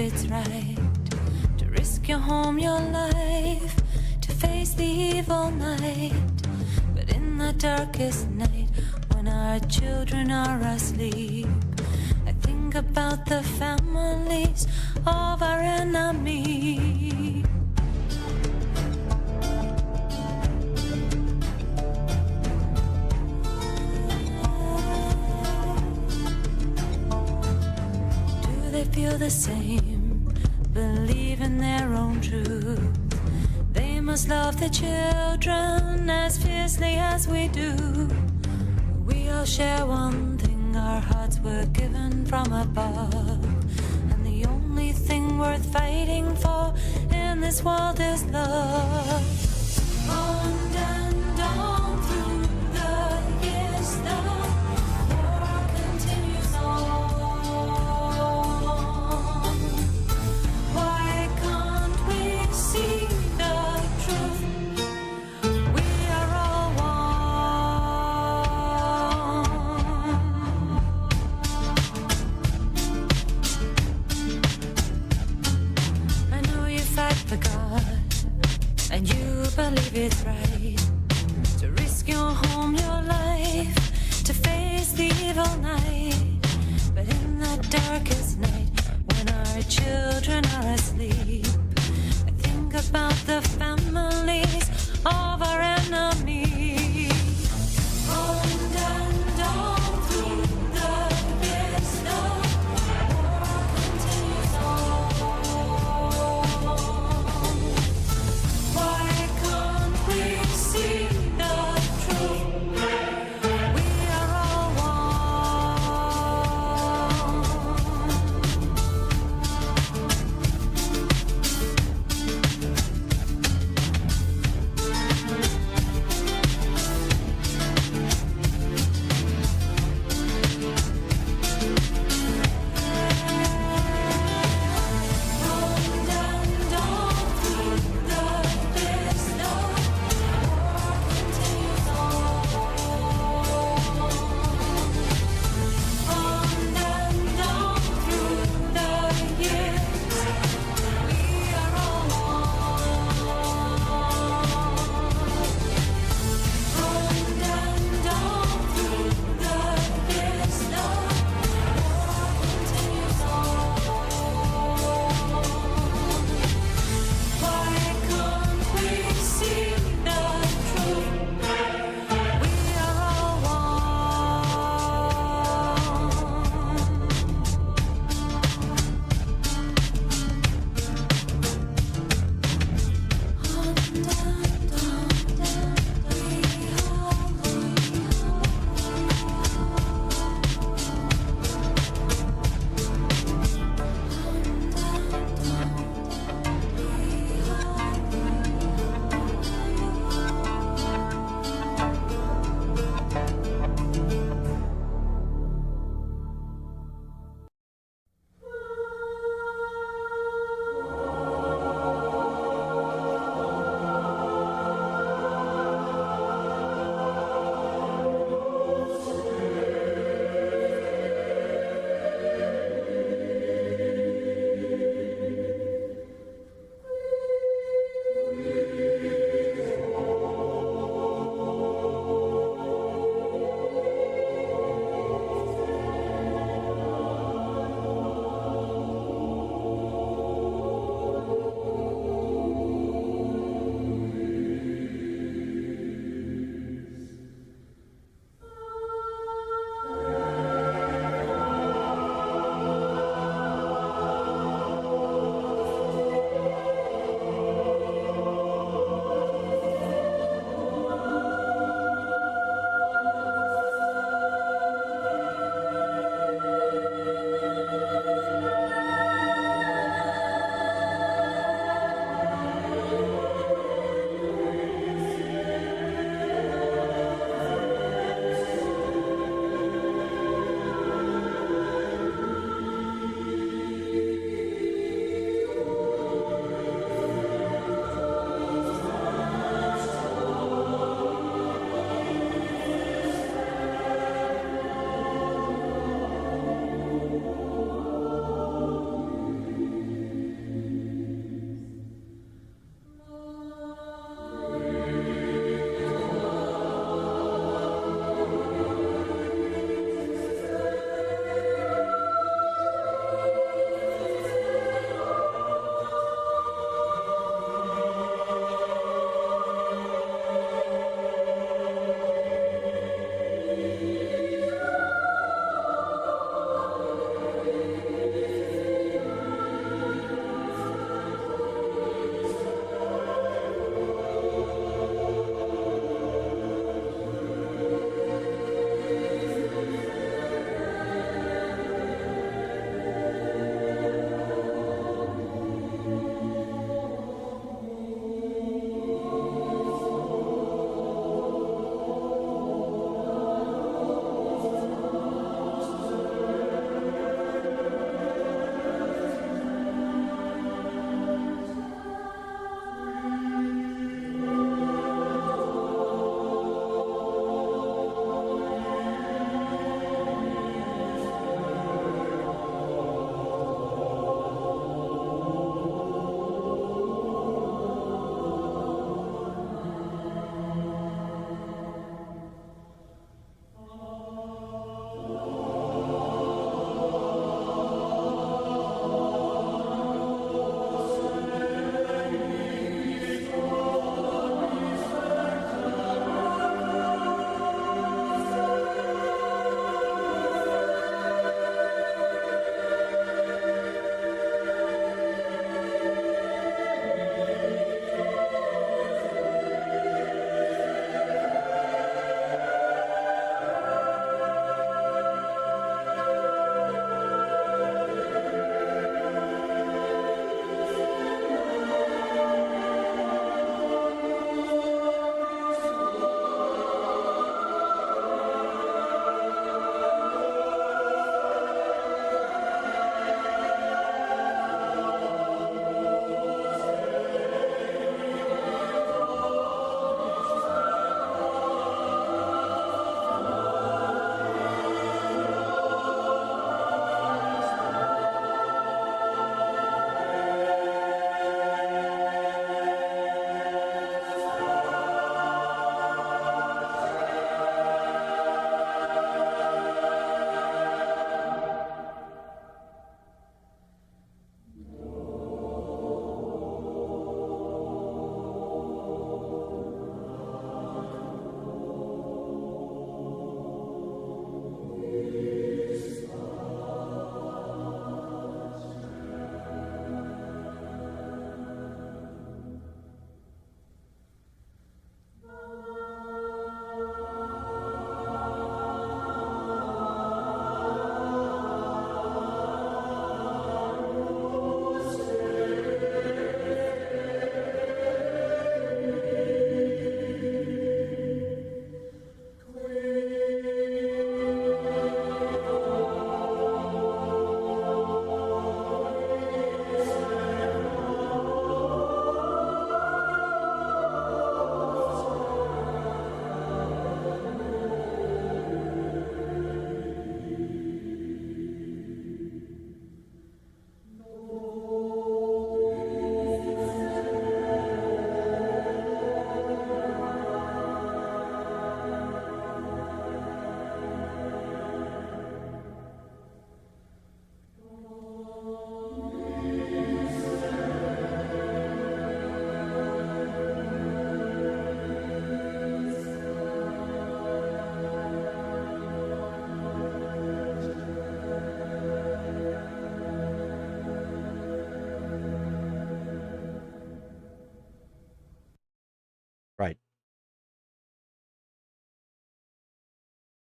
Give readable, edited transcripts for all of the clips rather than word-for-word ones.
it's right to risk your home, your life, to face the evil night. But in the darkest night, when our children are asleep, I think about the families of our enemies. Feel the same, believe in their own truth. They must love the children as fiercely as we do. We all share one thing, our hearts were given from above, and the only thing worth fighting for in this world is love. On and on through the years, the war continues on. See the truth, we are all one. I know you fight for God, and you believe it's right to risk your home, your life, to face the evil night. But in the darkest night, when our children are asleep, about the families of our enemies. On and on through the years, the war continues on. Why can't we see the truth? We are all one.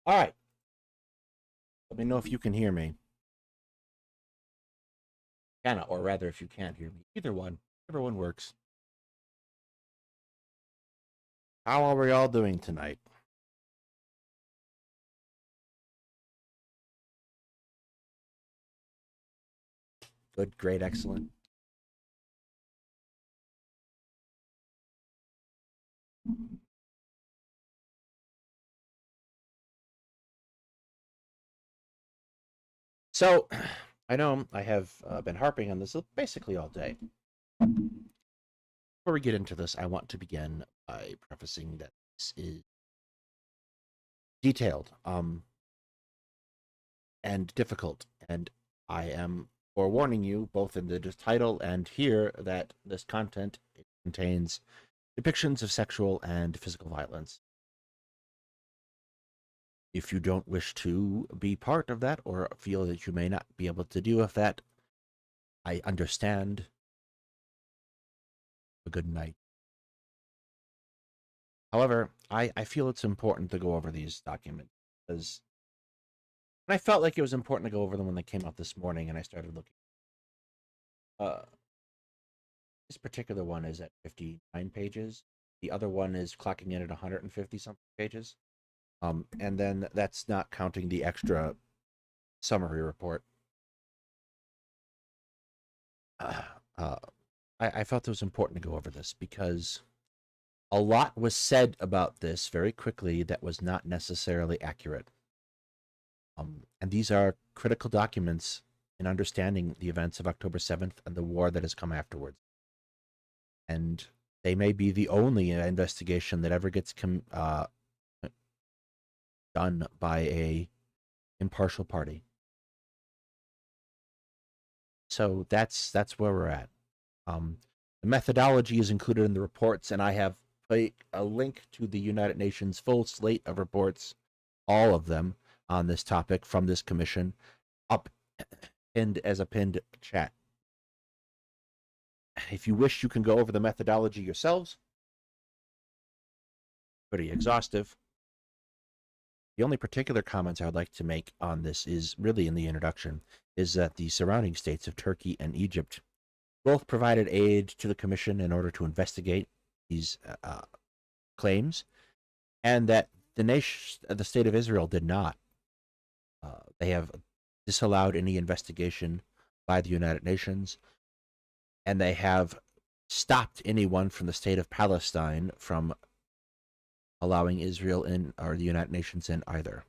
All right. Let me know if you can hear me. Can, or rather, if you can't hear me. Either one. Whichever one works. How are we all doing tonight? Good, great, excellent. So, I know I have been harping on this basically all day. Before we get into this, I want to begin by prefacing that this is detailed and difficult, and I am forewarning you both in the title and here that this content contains depictions of sexual and physical violence. If you don't wish to be part of that or feel that you may not be able to deal with that, I understand. A good night. However, I feel it's important to go over these documents because I felt like it was important to go over them when they came out this morning and I started looking. This particular one is at 59 pages. The other one is clocking in at 150 something pages. And then that's not counting the extra summary report. I felt it was important to go over this because a lot was said about this very quickly that was not necessarily accurate. And these are critical documents in understanding the events of October 7th and the war that has come afterwards. And they may be the only investigation that ever gets done by a impartial party. So that's where we're at. The methodology is included in the reports, and I have a link to the United Nations full slate of reports, all of them on this topic from this commission, up pinned as a pinned chat. If you wish, you can go over the methodology yourselves. Pretty exhaustive. The only particular comments I would like to make on this is really in the introduction, is that the surrounding states of Turkey and Egypt both provided aid to the commission in order to investigate these claims, and that the state of Israel did not. They have disallowed any investigation by the United Nations, and they have stopped anyone from the state of Palestine from allowing Israel in or the United Nations in either.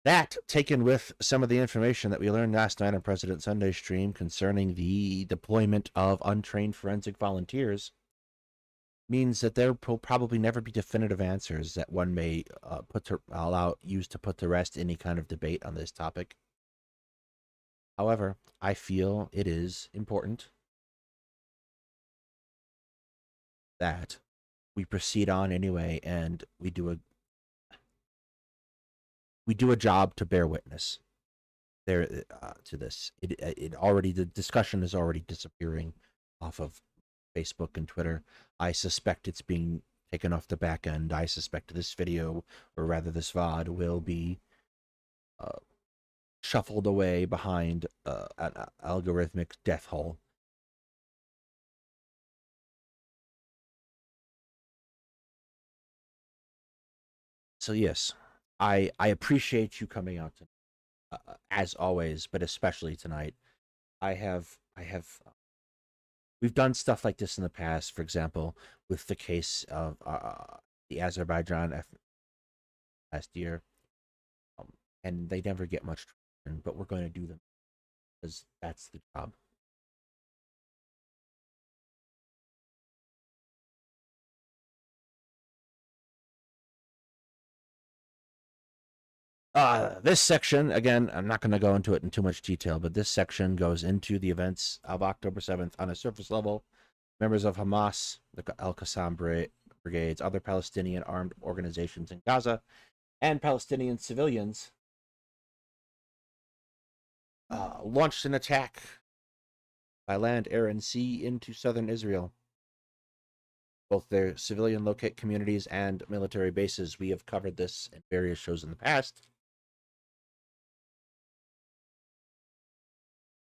That, taken with some of the information that we learned last night on President Sunday's stream concerning the deployment of untrained forensic volunteers, means that there will probably never be definitive answers that one may use to put to rest any kind of debate on this topic. However, I feel it is important that we proceed on anyway, and we do a job to bear witness there to this. The discussion is already disappearing off of Facebook and Twitter. I suspect it's being taken off the back end. I suspect this video, or rather this VOD, will be shuffled away behind an algorithmic death hole. So yes, I appreciate you coming out as always, but especially tonight. We've done stuff like this in the past. For example, with the case of the Azerbaijan last year, and they never get much traction, but we're going to do them because that's the job. This section, again, I'm not going to go into it in too much detail, but this section goes into the events of October 7th on a surface level. Members of Hamas, the Al-Qassam brigades, other Palestinian armed organizations in Gaza, and Palestinian civilians launched an attack by land, air, and sea into southern Israel. both their civilian locate communities and military bases. We have covered this in various shows in the past.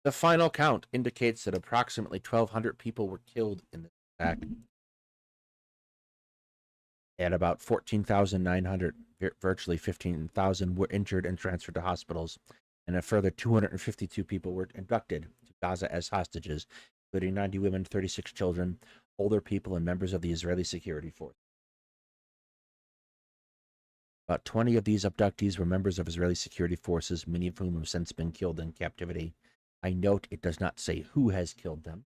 The final count indicates that approximately 1,200 people were killed in this attack, and about 14,900, virtually 15,000, were injured and transferred to hospitals, and a further 252 people were abducted to Gaza as hostages, including 90 women, 36 children, older people, and members of the Israeli security force. About 20 of these abductees were members of Israeli security forces, many of whom have since been killed in captivity. I note it does not say who has killed them.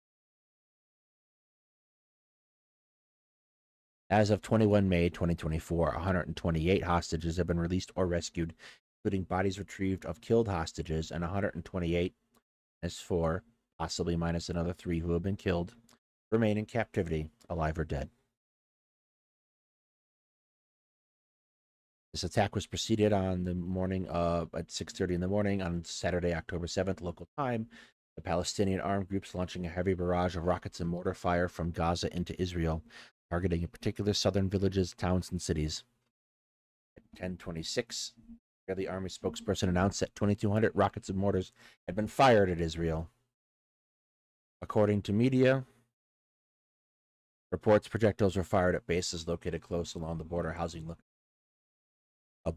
As of 21 May 2024, 128 hostages have been released or rescued, including bodies retrieved of killed hostages, and 128, as 4, possibly minus another 3 who have been killed, remain in captivity, alive or dead. This attack was preceded on the morning of at 6:30 in the morning on Saturday, October 7th, local time. The Palestinian armed groups launching a heavy barrage of rockets and mortar fire from Gaza into Israel, targeting in particular southern villages, towns, and cities. At 10:26, Israeli army spokesperson announced that 2,200 rockets and mortars had been fired at Israel. According to media reports, projectiles were fired at bases located close along the border, housing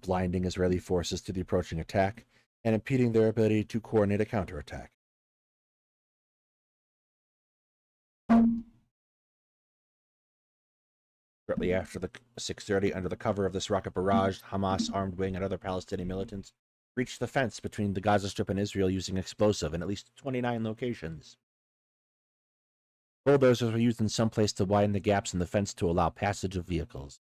blinding Israeli forces to the approaching attack and impeding their ability to coordinate a counterattack. Shortly after the 6:30, under the cover of this rocket barrage, Hamas armed wing and other Palestinian militants breached the fence between the Gaza Strip and Israel using explosive in at least 29 locations. Bulldozers were used in some places to widen the gaps in the fence to allow passage of vehicles.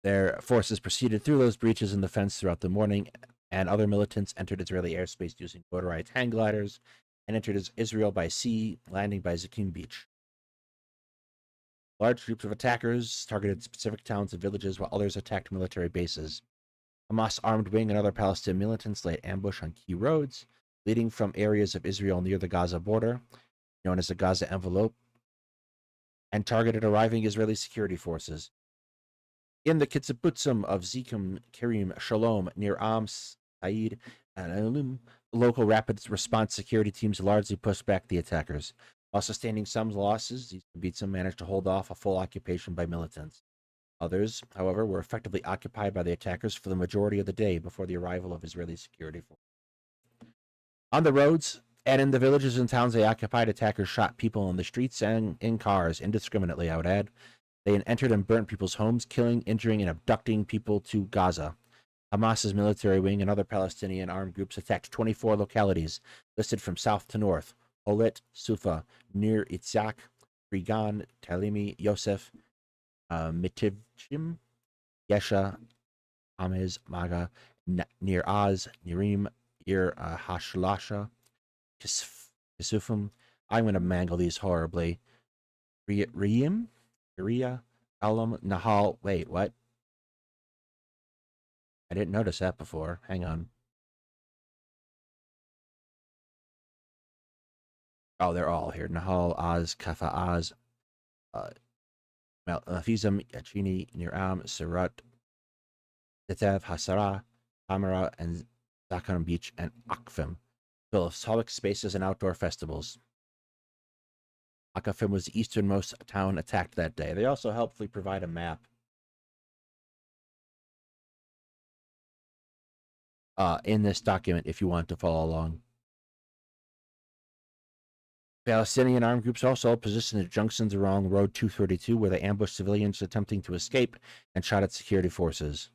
Their forces proceeded through those breaches in the fence throughout the morning, and other militants entered Israeli airspace using motorized hang gliders and entered Israel by sea, landing by Zakim Beach. Large groups of attackers targeted specific towns and villages, while others attacked military bases. Hamas armed wing and other Palestinian militants laid ambush on key roads leading from areas of Israel near the Gaza border, known as the Gaza Envelope, and targeted arriving Israeli security forces. In the kibbutzim of Zikim, Kiryat Shalom, near Am Said and Elim, local rapid response security teams largely pushed back the attackers. While sustaining some losses, these kibbutzim managed to hold off a full occupation by militants. Others, however, were effectively occupied by the attackers for the majority of the day before the arrival of Israeli security forces. On the roads and in the villages and towns they occupied, attackers shot people in the streets and in cars indiscriminately, I would add. They entered and burnt people's homes, killing, injuring, and abducting people to Gaza. Hamas's military wing and other Palestinian armed groups attacked 24 localities, listed from south to north: Holet, Sufa, Nir Itzhak, Rigan, Talimi, Yosef, Mitivchim, Yesha, Amez, Maga, Nir Az, Nirim, Ir Hashlasha, Kisufim. I'm going to mangle these horribly. Riyim, Uriah, Alam, Nahal. Wait, what? I didn't notice that before. Hang on. Oh, they're all here. Nahal, Az, Kafa, Az, Fizam, Yachini, Niram, Surat, Tetev, Hasara, Tamara, and Zakhan Beach, and Akfim. Philosophic spaces and outdoor festivals. Akafim was the easternmost town attacked that day. They also helpfully provide a map in this document if you want to follow along. Palestinian armed groups also positioned at junctions along Road 232, where they ambushed civilians attempting to escape and shot at security forces.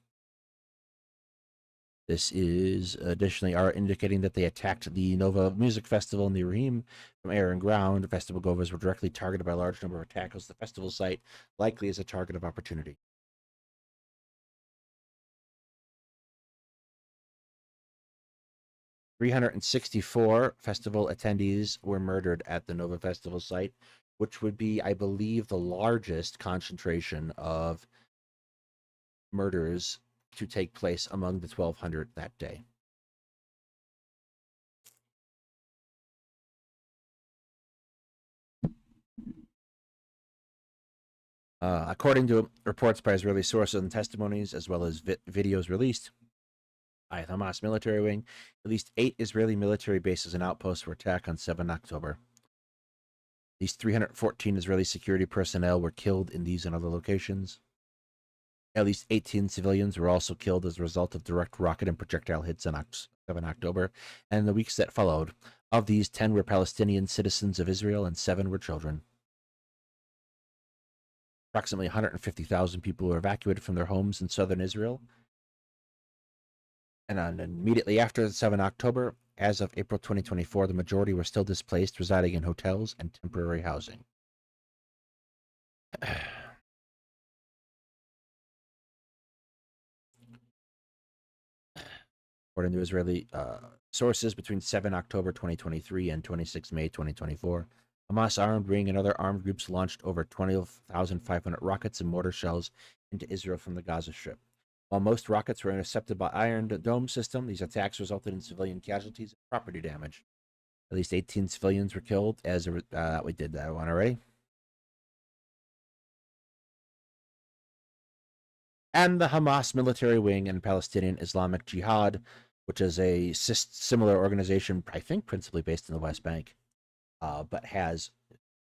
This is additionally indicating that they attacked the Nova Music Festival in the Rahim from air and ground. Festival goers were directly targeted by a large number of attackers. The festival site likely is a target of opportunity. "364 festival attendees were murdered at the Nova Festival site, which would be, I believe, the largest concentration of murders to take place among the 1,200 that day. According to reports by Israeli sources and testimonies, as well as videos released by the Hamas military wing, at least 8 Israeli military bases and outposts were attacked on 7 October. At least 314 Israeli security personnel were killed in these and other locations. At least 18 civilians were also killed as a result of direct rocket and projectile hits on 7 October and the weeks that followed. Of these, 10 were Palestinian citizens of Israel and 7 were children. Approximately 150,000 people were evacuated from their homes in southern Israel. And immediately after 7 October, as of April 2024, the majority were still displaced, residing in hotels and temporary housing. According to Israeli sources, between 7 October 2023 and 26 May 2024, Hamas armed ring and other armed groups launched over 20,500 rockets and mortar shells into Israel from the Gaza Strip. While most rockets were intercepted by Iron Dome system, these attacks resulted in civilian casualties and property damage. At least 18 civilians were killed as we did that one already. And the Hamas military wing and Palestinian Islamic Jihad, which is a similar organization, I think principally based in the West Bank, but has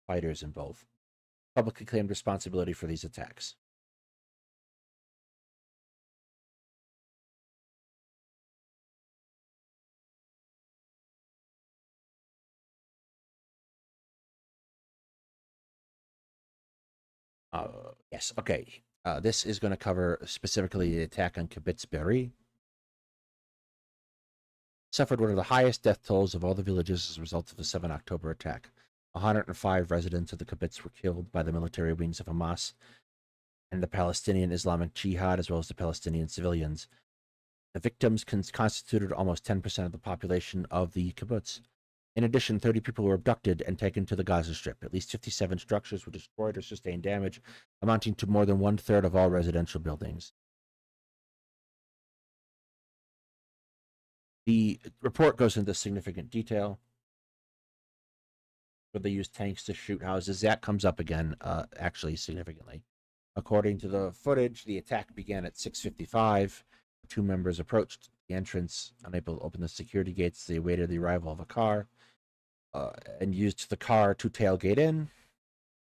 fighters in both, publicly claimed responsibility for these attacks. Yes, okay. This is going to cover specifically the attack on Kibbutz Be'eri. Suffered one of the highest death tolls of all the villages as a result of the 7 October attack. 105 residents of the kibbutz were killed by the military wings of Hamas and the Palestinian Islamic Jihad, as well as the Palestinian civilians. The victims constituted almost 10% of the population of the kibbutz. In addition, 30 people were abducted and taken to the Gaza Strip. At least 57 structures were destroyed or sustained damage, amounting to more than 1/3 of all residential buildings. The report goes into significant detail. Where they used tanks to shoot houses. That comes up again, actually, significantly. According to the footage, the attack began at 6:55. 2 members approached the entrance, unable to open the security gates. They awaited the arrival of a car and used the car to tailgate in.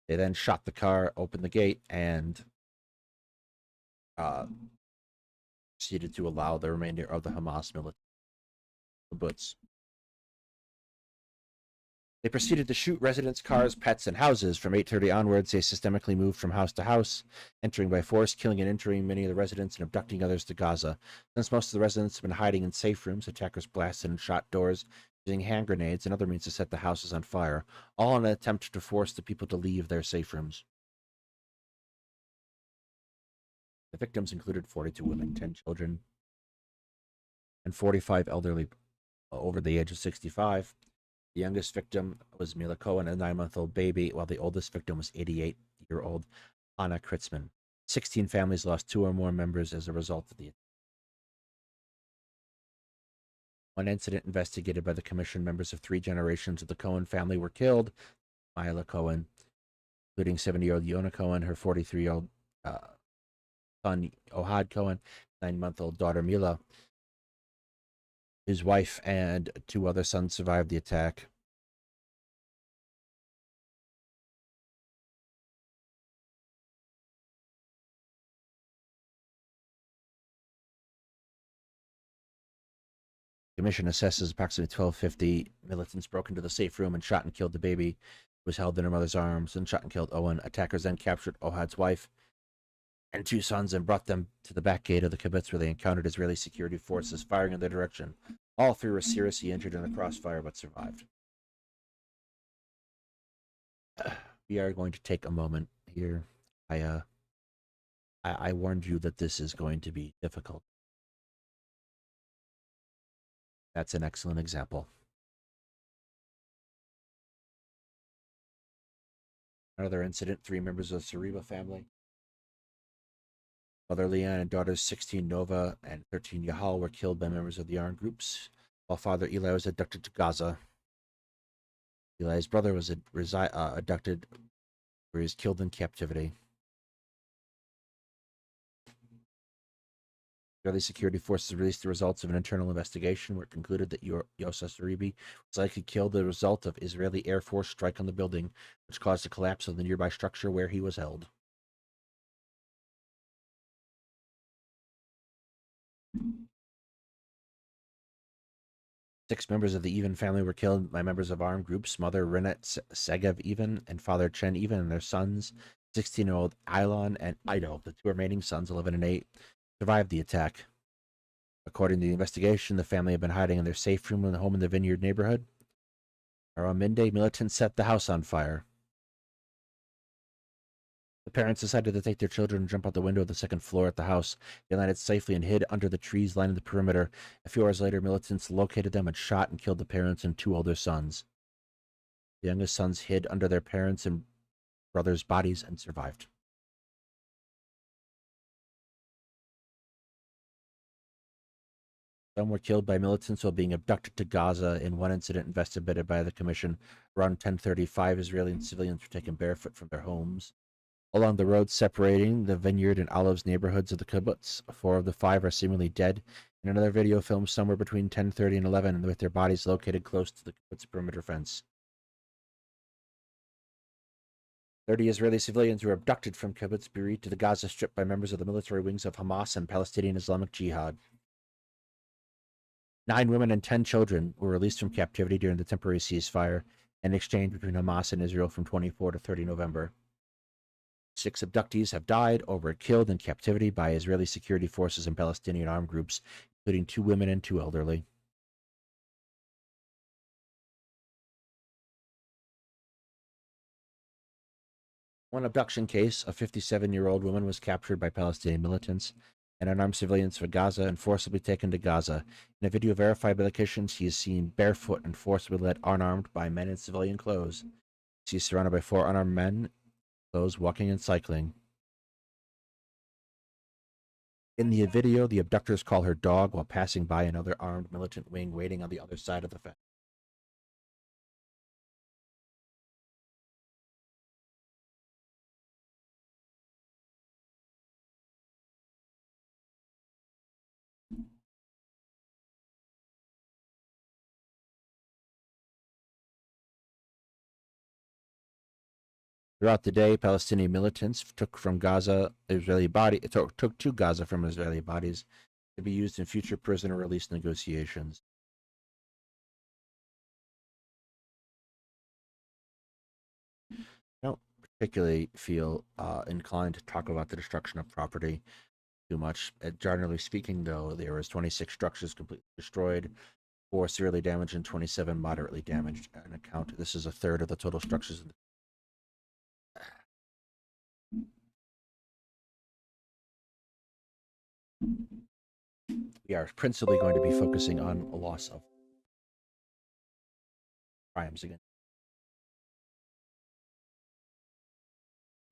They then shot the car, opened the gate, and proceeded to allow the remainder of the Hamas military kibbutz. They proceeded to shoot residents, cars, pets, and houses. From 8:30 onwards, they systematically moved from house to house, entering by force, killing and entering many of the residents, and abducting others to Gaza. Since most of the residents have been hiding in safe rooms, attackers blasted and shot doors, using hand grenades and other means to set the houses on fire, all in an attempt to force the people to leave their safe rooms. The victims included 42 women, 10 children, and 45 elderly over the age of 65. The youngest victim was Mila Cohen, a 9-month-old baby, while the oldest victim was 88-year-old Anna Kritzman. 16 families lost 2 or more members as a result of the attack. One incident investigated by the commission, members of 3 generations of the Cohen family were killed. Mila Cohen, including 70-year-old Yona Cohen, her 43-year-old son Ohad Cohen, 9-month-old daughter Mila. His wife and 2 other sons survived the attack. The commission assesses approximately 12:50 militants broke into the safe room and shot and killed the baby, who was held in her mother's arms, and shot and killed Owen. Attackers then captured Ohad's wife and 2 sons and brought them to the back gate of the kibbutz, where they encountered Israeli security forces firing in their direction. All 3 were seriously injured in the crossfire, but survived. We are going to take a moment here. I warned you that this is going to be difficult. That's an excellent example. Another incident, 3 members of the Sariba family. Mother Leanne and daughters 16 Nova and 13 Yahal were killed by members of the armed groups, while father Eli was abducted to Gaza. Eli's brother was abducted, where he was killed in captivity. Israeli security forces released the results of an internal investigation where it concluded that Yosef Uribe was likely killed as a result of Israeli Air Force strike on the building, which caused the collapse of the nearby structure where he was held. Six members of the Even family were killed by members of armed groups: mother Rinat Segev Even and father Chen Even and their sons, 16-year-old Ilon and Ido. The two remaining sons, 11 and 8, survived the attack. According to the investigation, the family had been hiding in their safe room in the home in the Vineyard neighborhood. Around midday, militants set the house on fire. The parents decided to take their children and jump out the window of the second floor at the house. They landed safely and hid under the trees lining the perimeter. A few hours later, militants located them and shot and killed the parents and two older sons. The youngest sons hid under their parents' and brothers' bodies and survived. Some were killed by militants while being abducted to Gaza in one incident investigated by the commission. Around 10:35, Israeli and civilians were taken barefoot from their homes along the road separating the Vineyard and Olives neighborhoods of the kibbutz. 4 of the 5 are seemingly dead. In another video filmed somewhere between 10:30 and 11, with their bodies located close to the kibbutz perimeter fence. 30 Israeli civilians were abducted from kibbutz Be'eri to the Gaza Strip by members of the military wings of Hamas and Palestinian Islamic Jihad. 9 women and 10 children were released from captivity during the temporary ceasefire and exchange between Hamas and Israel from 24 to 30 November. 6 abductees have died or were killed in captivity by Israeli security forces and Palestinian armed groups, including 2 women and 2 elderly. One abduction case, a 57-year-old woman was captured by Palestinian militants and unarmed civilians for Gaza and forcibly taken to Gaza. In a video verified by the kitchen, she is seen barefoot and forcibly led unarmed by men in civilian clothes. She is surrounded by 4 unarmed men, clothes, walking and cycling. In the video, the abductors call her dog while passing by another armed militant wing waiting on the other side of the fence. Throughout the day, Palestinian militants took to Gaza from Israeli bodies to be used in future prisoner release negotiations. I don't particularly feel inclined to talk about the destruction of property too much. Generally speaking, though, there was 26 structures completely destroyed, 4 severely damaged, and 27 moderately damaged. An account. This is a third of the total structures. We are principally going to be focusing on a loss of crimes again,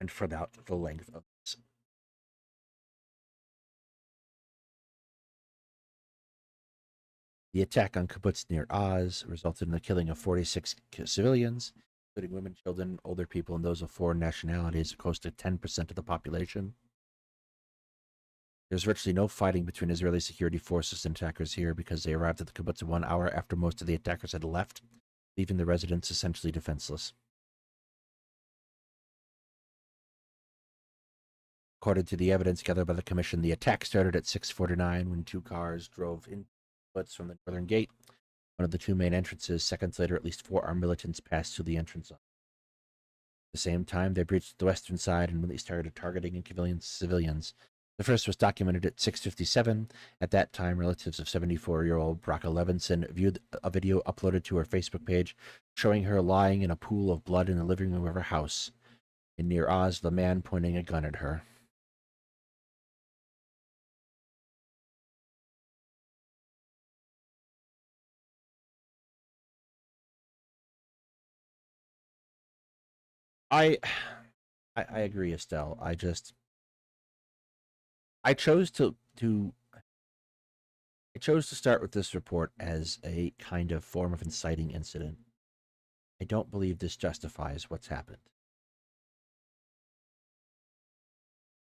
and for the length of this. The attack on kibbutz near Oz resulted in the killing of 46 civilians, including women, children, older people, and those of foreign nationalities, close to 10% of the population. There's virtually no fighting between Israeli security forces and attackers here because they arrived at the kibbutz 1 hour after most of the attackers had left, leaving the residents essentially defenseless. According to the evidence gathered by the commission, the attack started at 6:49 when 2 cars drove in from the northern gate, one of the 2 main entrances. Seconds later, at least 4 armed militants passed through the entrance. At the same time, they breached the western side and immediately started targeting and killing civilians. The first was documented at 6:57. At that time, relatives of 74-year-old Braca Levinson viewed a video uploaded to her Facebook page showing her lying in a pool of blood in the living room of her house. And near Oz, the man pointing a gun at her. I agree, Estelle. I chose to start with this report as a kind of form of inciting incident. I don't believe this justifies what's happened.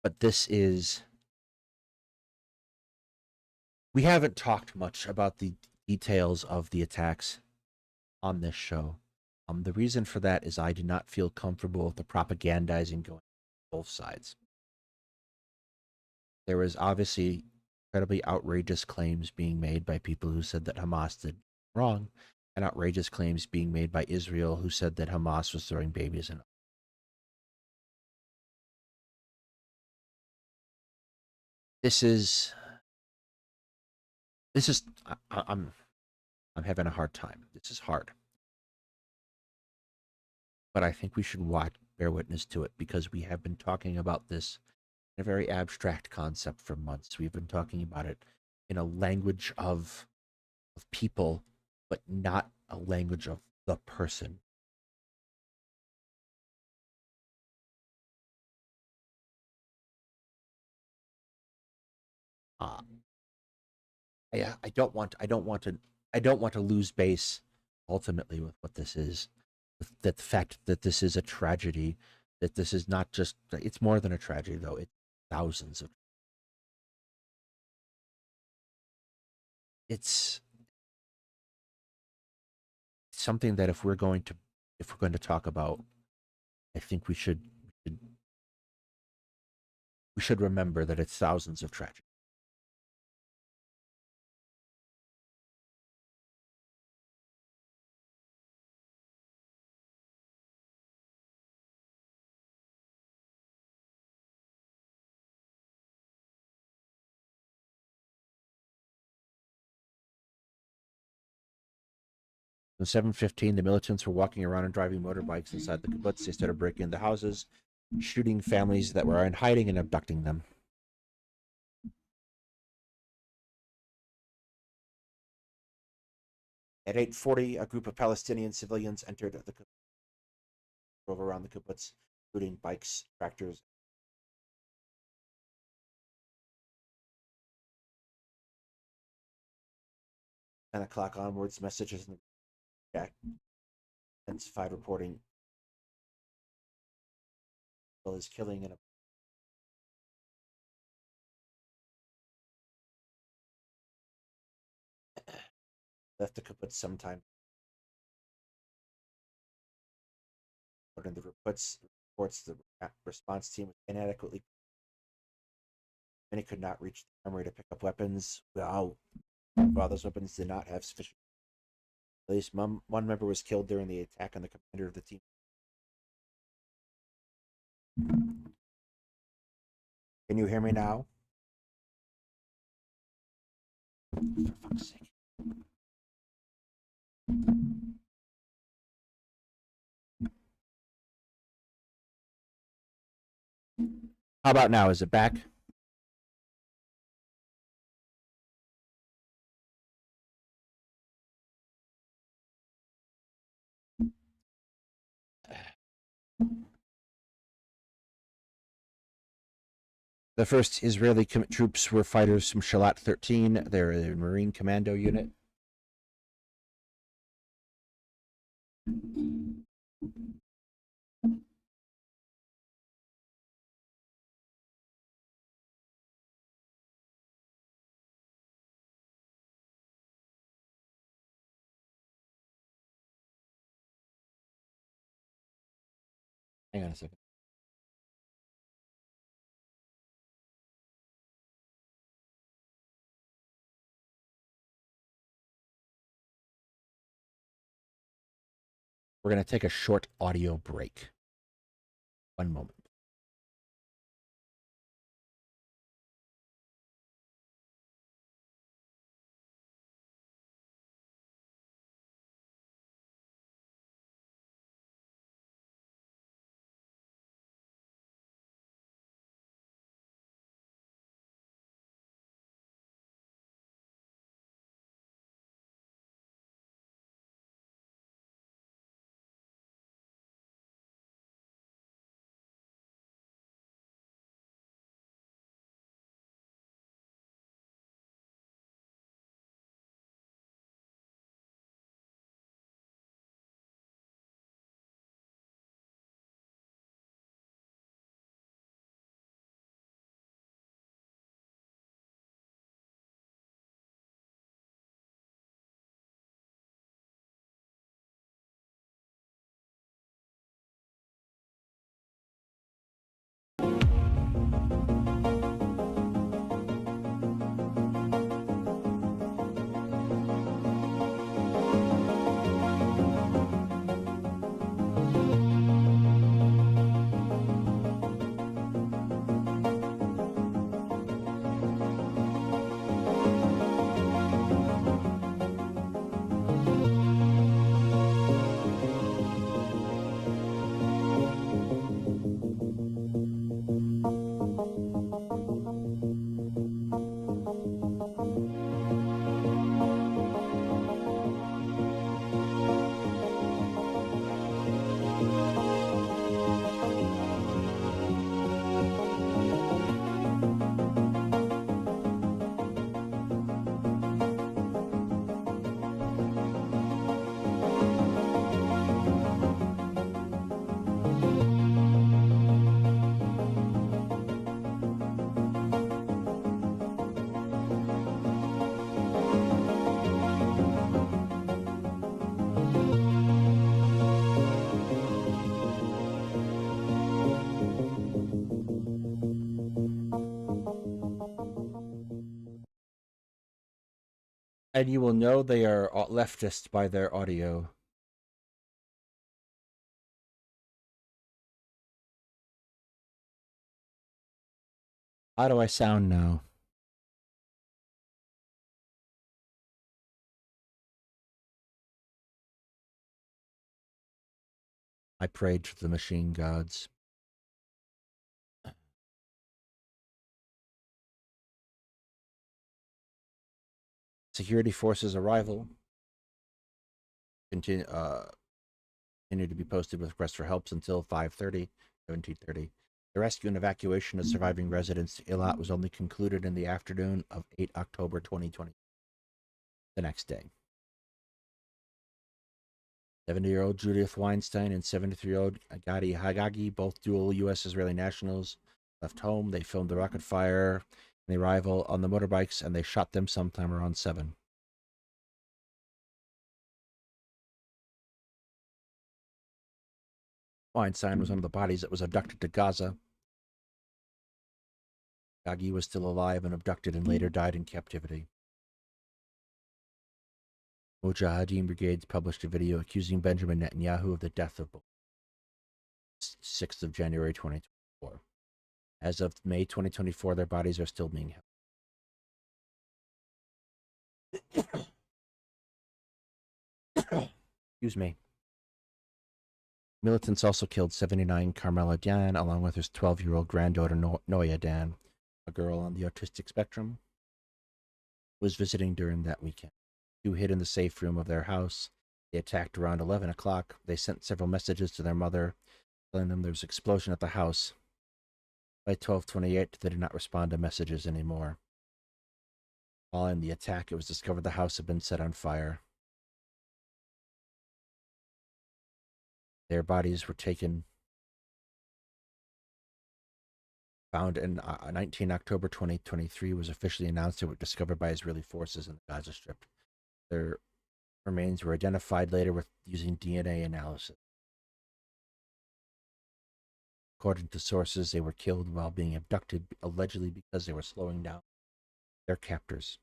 But this is We haven't talked much about the details of the attacks on this show. The reason for that is I do not feel comfortable with the propagandizing going on both sides. There was obviously incredibly outrageous claims being made by people who said that Hamas did wrong, and outrageous claims being made by Israel who said that Hamas was throwing babies in. This is I'm having a hard time. This is hard. But I think we should bear witness to it because we have been talking about this in a very abstract concept for months. We've been talking about it in a language of people, but not a language of the person. Uh, I don't want to lose base ultimately with what this is. With the fact that this is a tragedy, that this is not just it's more than a tragedy though. It's thousands of it's something that if we're going to talk about, I think we should remember that it's thousands of tragedies. At 7:15, the militants were walking around and driving motorbikes inside the kibbutz. They started breaking into houses, shooting families that were in hiding and abducting them. At 8:40, a group of Palestinian civilians entered the kibbutz, drove around the kibbutz, shooting bikes, tractors. 10 o'clock onwards, messages in the chat intensified reporting is killing and left the kibbutz sometime. According to the reports, the response team was inadequately. Many could not reach the armory to pick up weapons. While those weapons did not have sufficient. At least one member was killed during the attack on the commander of the team. Can you hear me now? For fuck's sake. How about now? Is it back? The first Israeli troops were fighters from Shalat 13. They're a Marine Commando unit. Hang on a second. We're going to take a short audio break. One moment. And you will know they are leftist by their audio. How do I sound now? I prayed to the machine gods. Security forces arrival. Continue to be posted with requests for help until 5:30, 17:30. The rescue and evacuation of surviving residents to Eilat was only concluded in the afternoon of 8 October 2020. The next day. 70-year-old Judith Weinstein and 73-year-old Gadi Hagagi, both dual U.S.-Israeli nationals, left home. They filmed the rocket fire and the arrival on the motorbikes, and they shot them sometime around 7. Weinstein was one of the bodies that was abducted to Gaza. Gagi was still alive and abducted and later died in captivity. Mujahideen brigades published a video accusing Benjamin Netanyahu of the death of both. 6th of January 2024. As of May 2024, their bodies are still being held. Excuse me. Militants also killed 79 Carmela Dan, along with his 12-year-old granddaughter Noya Dan, a girl on the autistic spectrum, who was visiting during that weekend. Two hid in the safe room of their house. They attacked around 11 o'clock. They sent several messages to their mother, telling them there was an explosion at the house. By 12:28, they did not respond to messages anymore. Following the attack, it was discovered the house had been set on fire. Their bodies were found in 19 October 2023, was officially announced they were discovered by Israeli forces in the Gaza Strip. Their remains were identified later with using DNA analysis. According to sources, they were killed while being abducted, allegedly because they were slowing down their captors.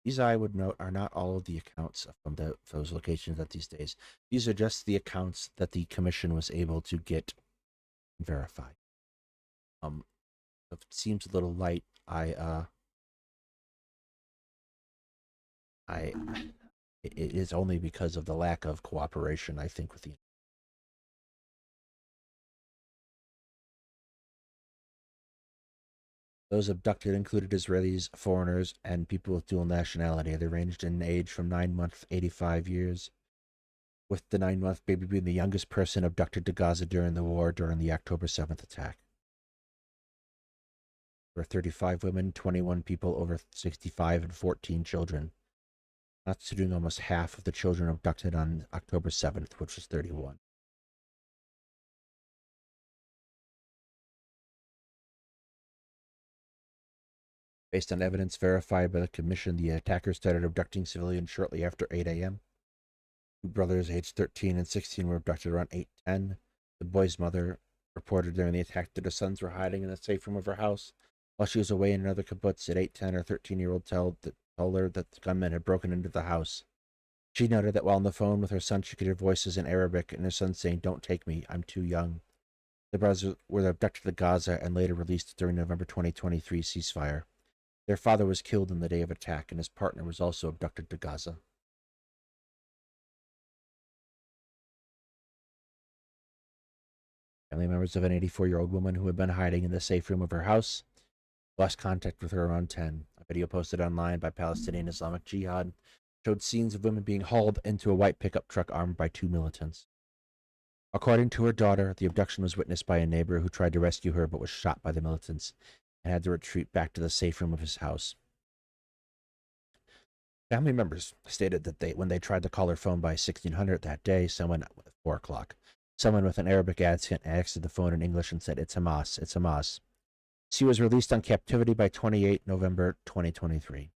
These, I would note, are not all of the accounts from those locations at these days. These are just the accounts that the commission was able to get verified. If it seems a little light, it is only because of the lack of cooperation, I think, with the. Those abducted included Israelis, foreigners, and people with dual nationality. They ranged in age from 9 months to 85 years, with the 9-month baby being the youngest person abducted to Gaza during the war during the October 7th attack. There were 35 women, 21 people over 65, and 14 children, constituting almost half of the children abducted on October 7th, which was 31. Based on evidence verified by the commission, the attackers started abducting civilians shortly after 8 a.m. Two brothers aged 13 and 16 were abducted around 8:10. The boy's mother reported during the attack that her sons were hiding in the safe room of her house while she was away in another kibbutz. At 8:10, her 13-year-old told her that the gunmen had broken into the house. She noted that while on the phone with her son, she could hear voices in Arabic and her son saying, "Don't take me, I'm too young." The brothers were abducted to Gaza and later released during November 2023 ceasefire. Their father was killed on the day of attack, and his partner was also abducted to Gaza. Family members of an 84-year-old woman who had been hiding in the safe room of her house lost contact with her around 10. A video posted online by Palestinian Islamic Jihad showed scenes of women being hauled into a white pickup truck armed by two militants. According to her daughter, the abduction was witnessed by a neighbor who tried to rescue her but was shot by the militants and had to retreat back to the safe room of his house. Family members stated that when they tried to call her phone by 1600 that day, at 4 o'clock, someone with an Arabic accent answered the phone in English and said, "It's Hamas, it's Hamas." She was released on captivity by 28 November 2023.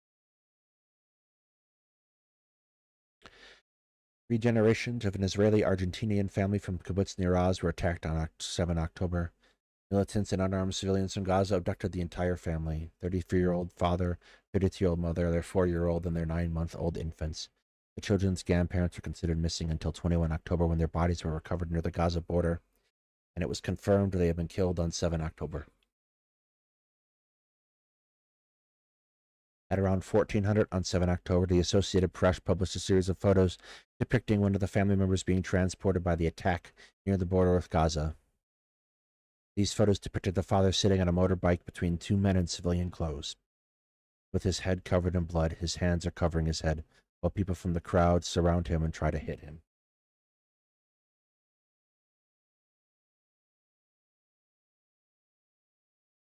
3 generations of an Israeli-Argentinian family from kibbutz near Oz were attacked on 7 October. Militants and unarmed civilians from Gaza abducted the entire family: 33-year-old father, 32-year-old mother, their 4-year-old, and their 9-month-old infants. The children's grandparents were considered missing until 21 October when their bodies were recovered near the Gaza border, and it was confirmed they had been killed on 7 October. At around 1400 on 7 October, the Associated Press published a series of photos depicting one of the family members being transported by the attack near the border with Gaza. These photos depicted the father sitting on a motorbike between two men in civilian clothes. With his head covered in blood, his hands are covering his head, while people from the crowd surround him and try to hit him.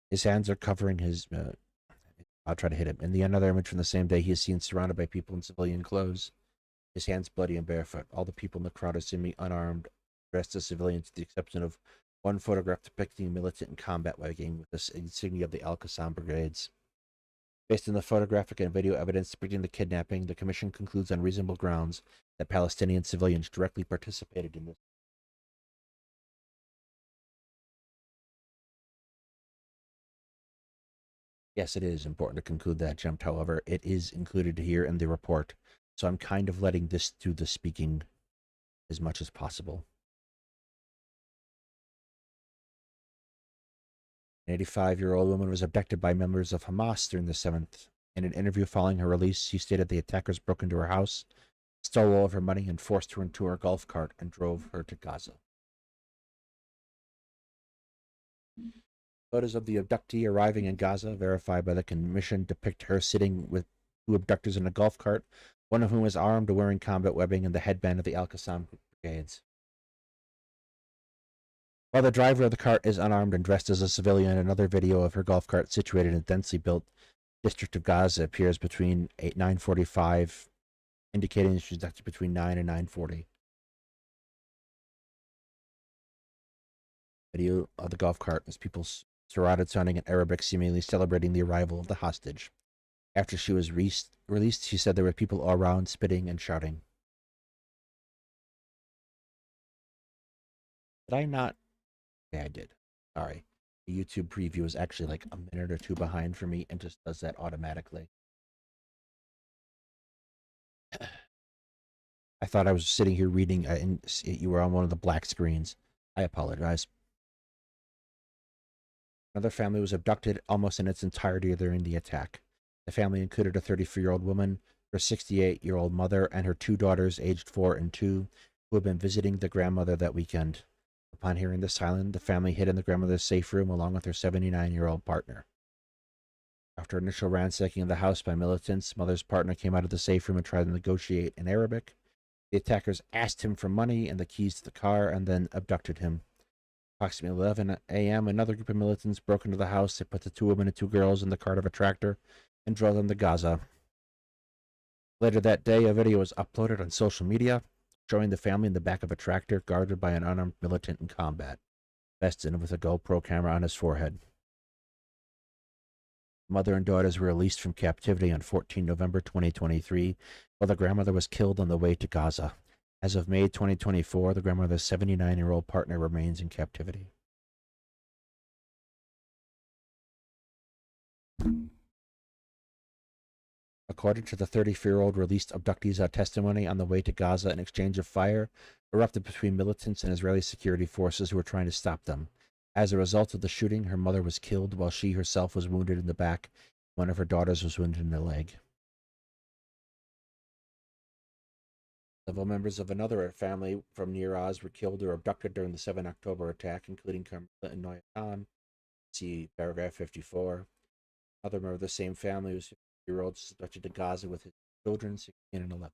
His hands are covering his... I'll try to hit him. In the another image from the same day, he is seen surrounded by people in civilian clothes, his hands bloody and barefoot. All the people in the crowd are seemingly unarmed, dressed as civilians, with the exception of one photograph depicting a militant in combat wagging with the insignia of the Al-Qassam Brigades. Based on the photographic and video evidence depicting the kidnapping, the Commission concludes on reasonable grounds that Palestinian civilians directly participated in this. Yes, it is important to conclude that, Jumped. However, it is included here in the report, so I'm kind of letting this do the speaking as much as possible. An 85-year-old woman was abducted by members of Hamas during the 7th. In an interview following her release, she stated the attackers broke into her house, stole all of her money, and forced her into her golf cart and drove her to Gaza. Photos of the abductee arriving in Gaza, verified by the Commission, depict her sitting with two abductors in a golf cart, one of whom is armed, wearing combat webbing, and the headband of the Al-Qassam Brigades. While the driver of the cart is unarmed and dressed as a civilian, another video of her golf cart situated in a densely built district of Gaza appears between 9:45, indicating she's abducted between 9 and 9:40. Video of the golf cart as people surrounded, sounding in Arabic, seemingly celebrating the arrival of the hostage. After she was released, she said there were people all around spitting and shouting. Did I not? Yeah, I did. Sorry. The YouTube preview is actually like a minute or two behind for me and just does that automatically. I thought I was sitting here reading and you were on one of the black screens. I apologize. Another family was abducted almost in its entirety during the attack. The family included a 34-year-old woman, her 68-year-old mother, and her two daughters, aged 4 and 2, who had been visiting the grandmother that weekend. Upon hearing the siren, the family hid in the grandmother's safe room along with her 79-year-old partner. After initial ransacking of the house by militants, mother's partner came out of the safe room and tried to negotiate in Arabic. The attackers asked him for money and the keys to the car and then abducted him. Approximately 11 a.m., another group of militants broke into the house. They put the 2 women and 2 girls in the cart of a tractor and drove them to Gaza. Later that day, a video was uploaded on social media showing the family in the back of a tractor guarded by an unarmed militant in combat, vested with a GoPro camera on his forehead. Mother and daughters were released from captivity on 14 November 2023, while the grandmother was killed on the way to Gaza. As of May 2024, the grandmother's 79-year-old partner remains in captivity. According to the 34-year-old released abductee's testimony, on the way to Gaza, an exchange of fire erupted between militants and Israeli security forces who were trying to stop them. As a result of the shooting, her mother was killed while she herself was wounded in the back. One of her daughters was wounded in the leg. Several members of another family from Near Oz were killed or abducted during the 7 October attack, including Carmela and Noya Khan. See paragraph 54. Another member of the same family was 50-year-old abducted to Gaza with his children, 16 and 11.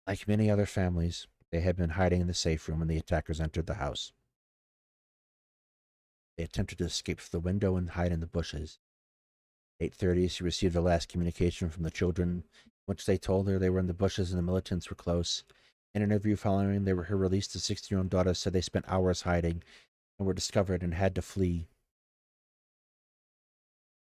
Like many other families, they had been hiding in the safe room when the attackers entered the house. They attempted to escape through the window and hide in the bushes. At 8:30, she received the last communication from the children, which they told her they were in the bushes and the militants were close. In an interview following her release, the 16-year-old daughter said they spent hours hiding and were discovered and had to flee.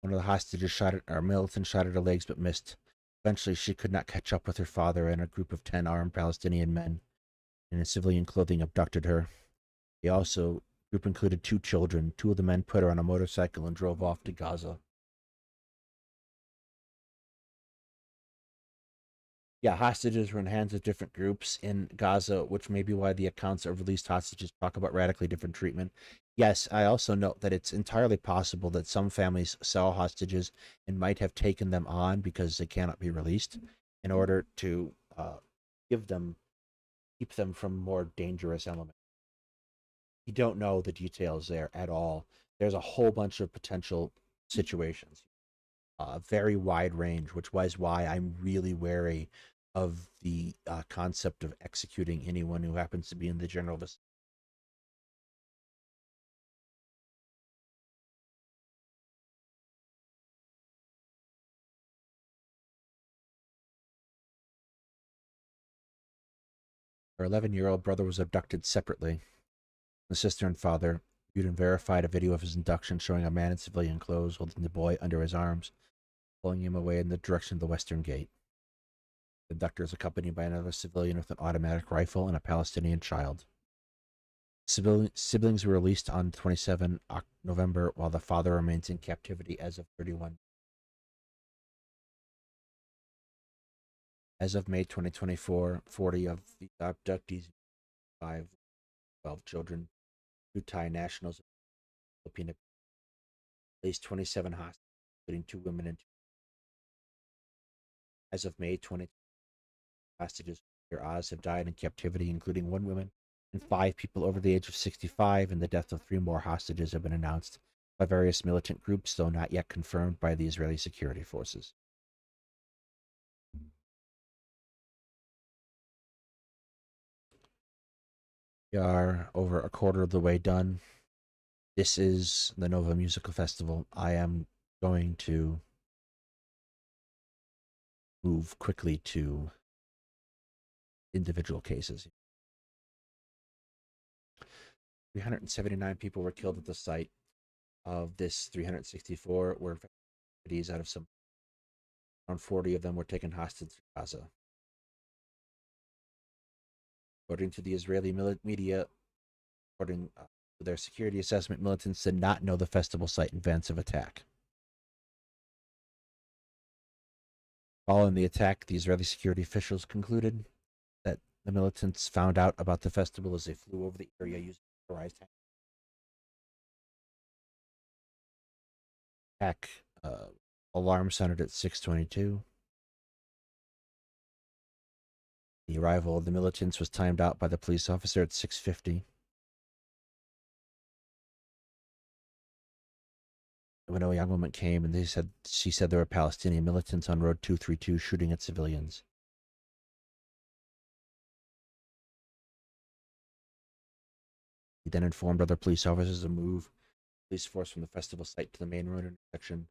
One of the hostages militants shot at her legs but missed. Eventually, she could not catch up with her father, and a group of 10 armed Palestinian men in civilian clothing abducted her. The He also group included 2 children. 2 of the men put her on a motorcycle and drove off to Gaza. Yeah, hostages were in hands of different groups in Gaza, which may be why the accounts of released hostages talk about radically different treatment. Yes, I also note that it's entirely possible that some families sell hostages and might have taken them on because they cannot be released in order to give them, keep them from more dangerous elements. You don't know the details there at all. There's a whole bunch of potential situations, a very wide range, which was why I'm really wary of the concept of executing anyone who happens to be in the general vicinity. Her 11-year-old brother was abducted separately. The sister and father viewed and verified a video of his abduction showing a man in civilian clothes holding the boy under his arms, pulling him away in the direction of the western gate. The abductor is accompanied by another civilian with an automatic rifle and a Palestinian child. Siblings were released on 27 November, while the father remains in captivity as of 31. As of May 2024, 40 of the abductees, 12 children, 2 Thai nationals, Filipino, at least 27 hostages, including 2 women and 2. As of May 20, hostages near Oz have died in captivity, including 1 woman and 5 people over the age of 65, and the death of 3 more hostages have been announced by various militant groups, though not yet confirmed by the Israeli security forces. We are over a quarter of the way done. This is the Nova Musical Festival. I am going to move quickly to individual cases. 379 people were killed at the site. Of this, 364 were fatalities out of some. Around 40 of them were taken hostage to Gaza. According to the Israeli media, according to their security assessment, militants did not know the festival site in advance of attack. Following the attack, the Israeli security officials concluded that the militants found out about the festival as they flew over the area using motorized attack. Alarm sounded at 6:22. The arrival of the militants was timed out by the police officer at 6:50. When a young woman came and she said there were Palestinian militants on Road 232 shooting at civilians. He then informed other police officers to move police force from the festival site to the main road intersection.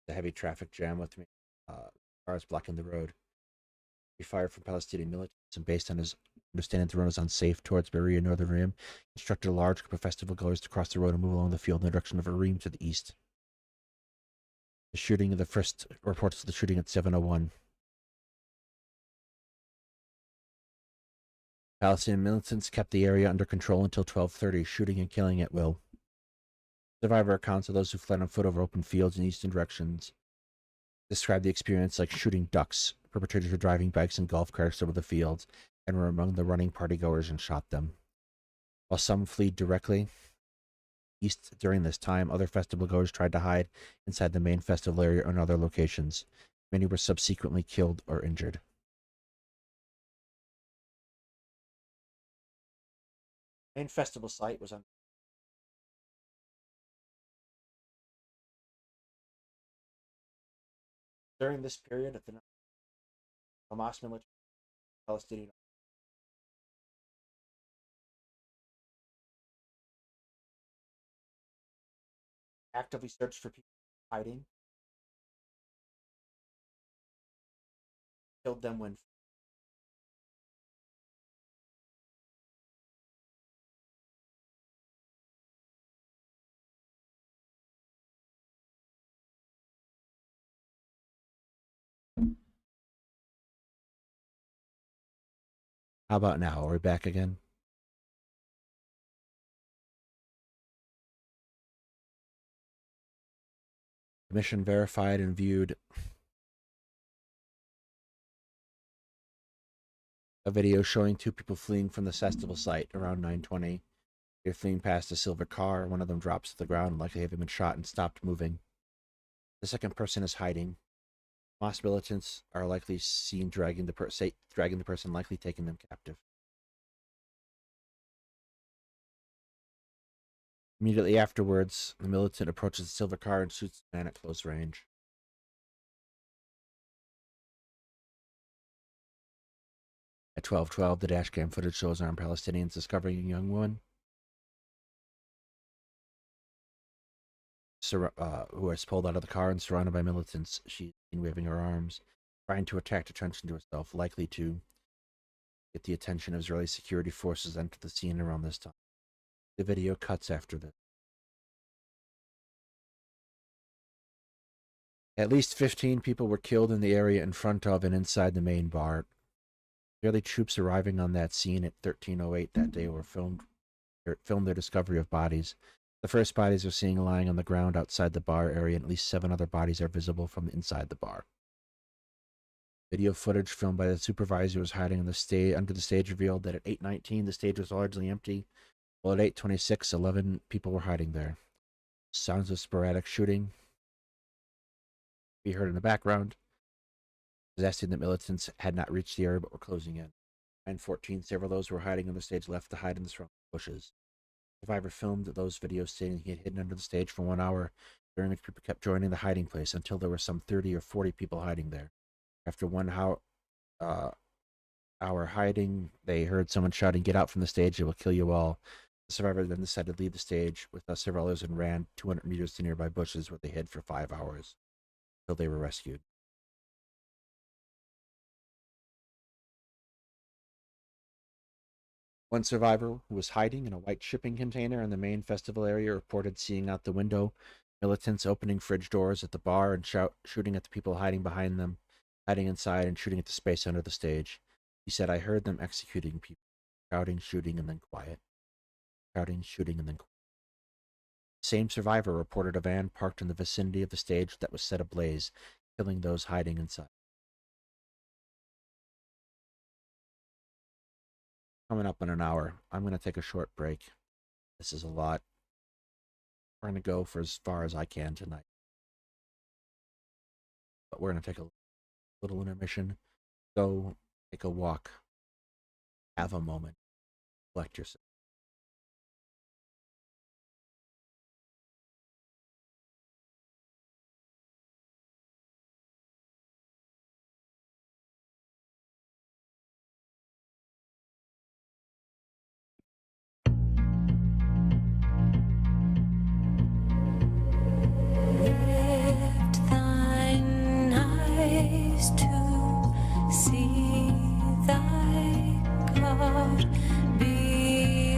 The heavy traffic jam with cars blocking the road. He fired from Palestinian militants, and based on his understanding the road was unsafe towards Berea Northern Rim, instructed a large group of festival goers to cross the road and move along the field in the direction of a Reem to the east. The shooting of the first reports of the shooting at 7:01. Palestinian militants kept the area under control until 12:30, shooting and killing at will. Survivor accounts of those who fled on foot over open fields in eastern directions described the experience like shooting ducks. Perpetrators were driving bikes and golf carts over the fields and were among the running partygoers and shot them. While some fled directly east during this time, other festival goers tried to hide inside the main festival area or in other locations. Many were subsequently killed or injured. The main festival site was on. During this period, the Hamas military Palestinian actively searched for people hiding, killed them when. How about now? Are we back again? Commission verified and viewed a video showing two people fleeing from the festival site around 9:20. They're fleeing past a silver car. One of them drops to the ground, likely having been shot and stopped moving. The second person is hiding. Hamas militants are likely seen dragging the person, likely taking them captive. Immediately afterwards, the militant approaches the silver car and shoots the man at close range. At 12:12, the dashcam footage shows armed Palestinians discovering a young woman who is pulled out of the car and surrounded by militants. She's seen waving her arms, trying to attract attention to herself, likely to get the attention of Israeli security forces enter the scene around this time. The video cuts after this. At least 15 people were killed in the area in front of and inside the main bar. Israeli troops arriving on that scene at 13:08 that day were filmed their discovery of bodies. The first bodies are seen lying on the ground outside the bar area, and at least 7 other bodies are visible from inside the bar. Video footage filmed by the supervisor who was hiding on the under the stage revealed that at 8:19 the stage was largely empty, while at 8:26 11 people were hiding there. Sounds of sporadic shooting be heard in the background, suggesting that militants had not reached the area but were closing in. 9:14, several of those who were hiding on the stage left to hide in the surrounding bushes. The survivor filmed those videos stating he had hidden under the stage for 1 hour, during which people kept joining the hiding place until there were some 30 or 40 people hiding there. After 1 hour hiding, they heard someone shouting, "Get out from the stage, it will kill you all." The survivor then decided to leave the stage with several others and ran 200 meters to nearby bushes where they hid for 5 hours until they were rescued. One survivor who was hiding in a white shipping container in the main festival area reported seeing out the window militants opening fridge doors at the bar and shooting at the people hiding behind them, hiding inside and shooting at the space under the stage. He said, "I heard them executing people, shouting, shooting, and then quiet. Shouting, shooting, and then quiet." The same survivor reported a van parked in the vicinity of the stage that was set ablaze, killing those hiding inside. Coming up in an hour, I'm going to take a short break. This is a lot. We're going to go for as far as I can tonight. But we're going to take a little intermission. Go take a walk. Have a moment. Reflect yourself. Lift thine eyes to see thy God. Be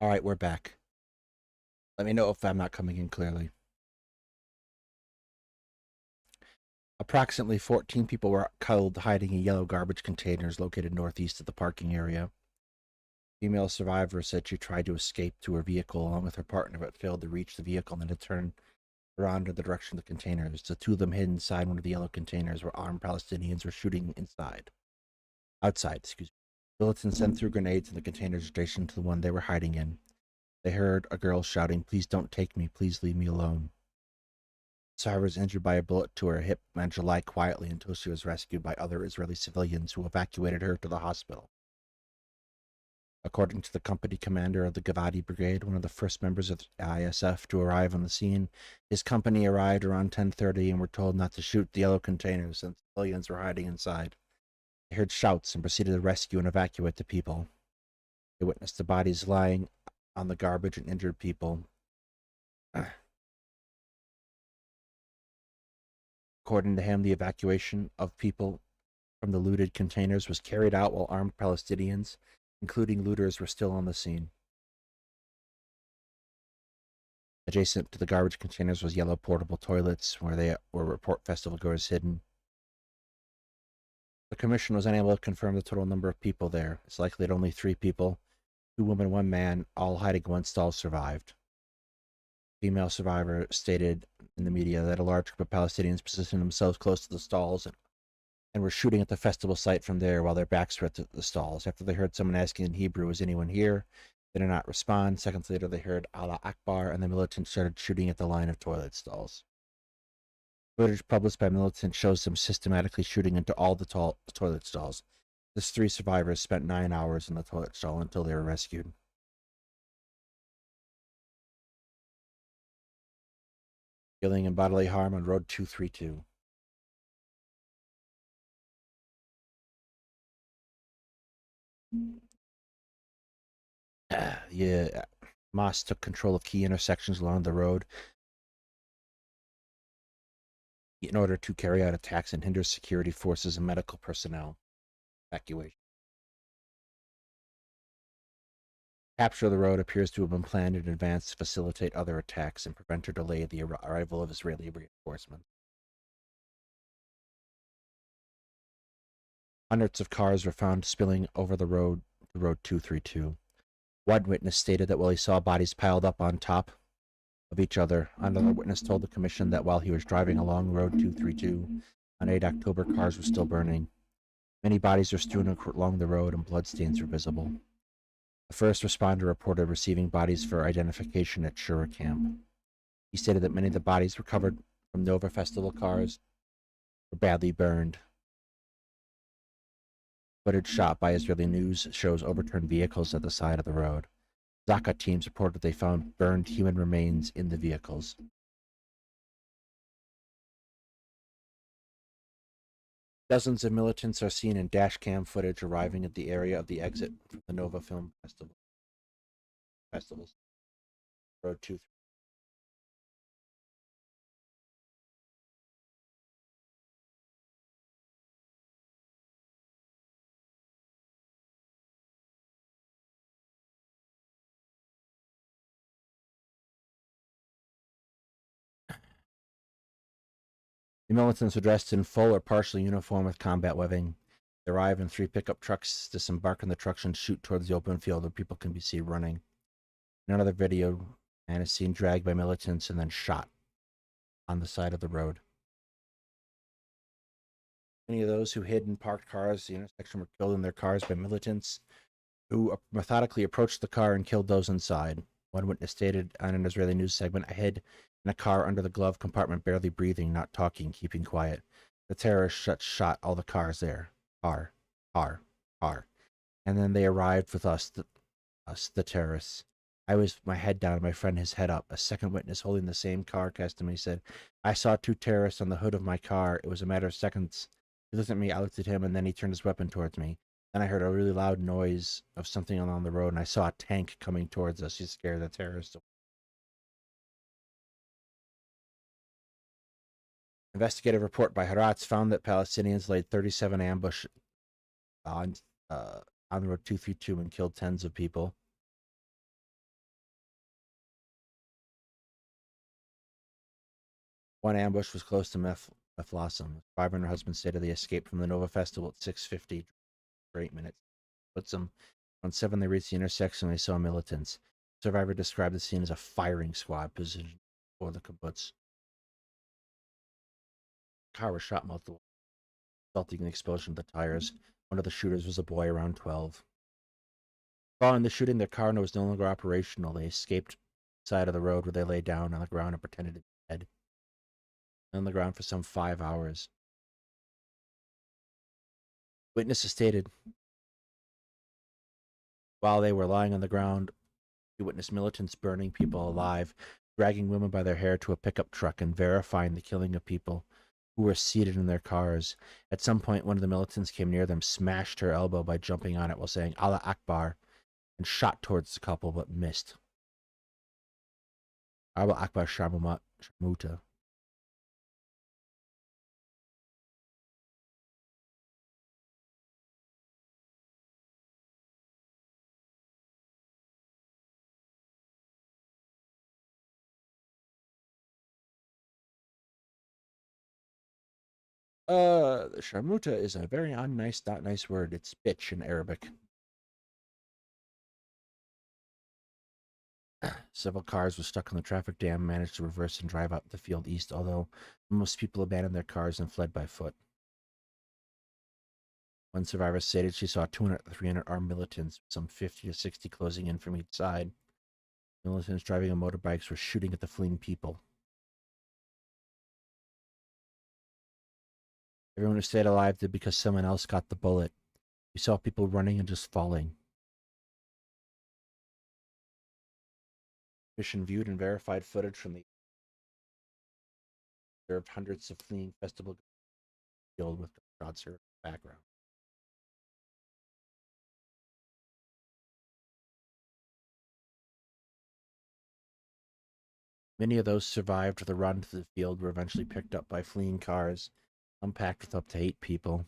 All right, we're back. Let me know if I'm not coming in clearly. Approximately 14 people were killed hiding in yellow garbage containers located northeast of the parking area. Female survivor said she tried to escape to her vehicle along with her partner, but failed to reach the vehicle and then to turn around in the direction of the containers. The two of them hid inside one of the yellow containers where armed Palestinians were shooting outside. Militants then threw grenades in the containers adjacent to the one they were hiding in. They heard a girl shouting, "Please don't take me, please leave me alone." Sarah was injured by a bullet to her hip and managed to lie quietly until she was rescued by other Israeli civilians who evacuated her to the hospital. According to the company commander of the Gavadi Brigade, one of the first members of the ISF to arrive on the scene, his company arrived around 10:30 and were told not to shoot the yellow containers since civilians were hiding inside. They heard shouts and proceeded to rescue and evacuate the people. They witnessed the bodies lying on the garbage and injured people. According to him, the evacuation of people from the looted containers was carried out while armed Palestinians, including looters, were still on the scene. Adjacent to the garbage containers was yellow portable toilets where report festival goers hidden. The commission was unable to confirm the total number of people there. It's likely that only 3 people, 2 women, 1 man, all hiding in one stall, survived. Female survivor stated in the media that a large group of Palestinians positioned themselves close to the stalls and were shooting at the festival site from there while their backs were to the stalls. After they heard someone asking in Hebrew, "Is anyone here?" they did not respond. Seconds later, they heard Allah Akbar, and the militants started shooting at the line of toilet stalls. Footage published by militants shows them systematically shooting into all the toilet stalls. The 3 survivors spent 9 hours in the toilet stall until they were rescued. Killing and bodily harm on Road 232. Hamas took control of key intersections along the road in order to carry out attacks and hinder security forces and medical personnel evacuation. Capture of the road appears to have been planned in advance to facilitate other attacks and prevent or delay the arrival of Israeli reinforcements. Hundreds of cars were found spilling over the road 232. One witness stated that while he saw bodies piled up on top of each other, another witness told the commission that while he was driving along Road 232 on 8 October, cars were still burning. Many bodies were strewn along the road and bloodstains were visible. The first responder reported receiving bodies for identification at Shura camp. He stated that many of the bodies recovered from Nova Festival cars were badly burned. Footage shot by Israeli news shows overturned vehicles at the side of the road. Zaka teams reported they found burned human remains in the vehicles. Dozens of militants are seen in dashcam footage arriving at the area of the exit from the Nova Film Festivals. Road 2. The militants were dressed in full or partial uniform with combat webbing. They arrive in 3 pickup trucks, disembark in the trucks, and shoot towards the open field where people can be seen running. In another video, a man is seen dragged by militants and then shot on the side of the road. Many of those who hid in parked cars at the intersection were killed in their cars by militants who methodically approached the car and killed those inside. One witness stated on an Israeli news segment, "I hid in a car under the glove compartment, barely breathing, not talking, keeping quiet. The terrorists shot all the cars there. Car. And then they arrived with us, the terrorists. I was with my head down and my friend his head up." A second witness holding the same car testimony said, "I saw 2 terrorists on the hood of my car. It was a matter of seconds. He looked at me, I looked at him, and then he turned his weapon towards me. Then I heard a really loud noise of something along the road, and I saw a tank coming towards us. He scared the terrorists." Investigative report by Haratz found that Palestinians laid 37 ambushes on Road 232 and killed tens of people. One ambush was close to Meflosum. The survivor and her husband stated they escaped from the Nova Festival at 6:50 for 8 minutes. Puts them on 7. They reached the intersection and they saw militants. The survivor described the scene as a firing squad positioned for the kibbutz. The car was shot multiple, resulting in the explosion of the tires. One of the shooters was a boy around 12. Following the shooting, their car was no longer operational. They escaped the side of the road where they lay down on the ground and pretended to be dead. On the ground for some 5 hours. Witnesses stated while they were lying on the ground, he witnessed militants burning people alive, dragging women by their hair to a pickup truck, and verifying the killing of people who were seated in their cars. At some point, one of the militants came near them, smashed her elbow by jumping on it while saying Allah Akbar, and shot towards the couple but missed. Allah Akbar Sharmuta. Sharmuta is a very not nice word. It's bitch in Arabic. Several cars were stuck on the traffic jam, managed to reverse and drive out the field east, although most people abandoned their cars and fled by foot. One survivor stated she saw 200 to 300 armed militants, some 50 to 60 closing in from each side. Militants driving on motorbikes were shooting at the fleeing people. Everyone who stayed alive did because someone else got the bullet. We saw people running and just falling. Mission viewed and verified footage from the observed hundreds of fleeing festival killed with gunshots in the background. Many of those survived the run to the field were eventually picked up by fleeing cars, some packed with up to 8 people.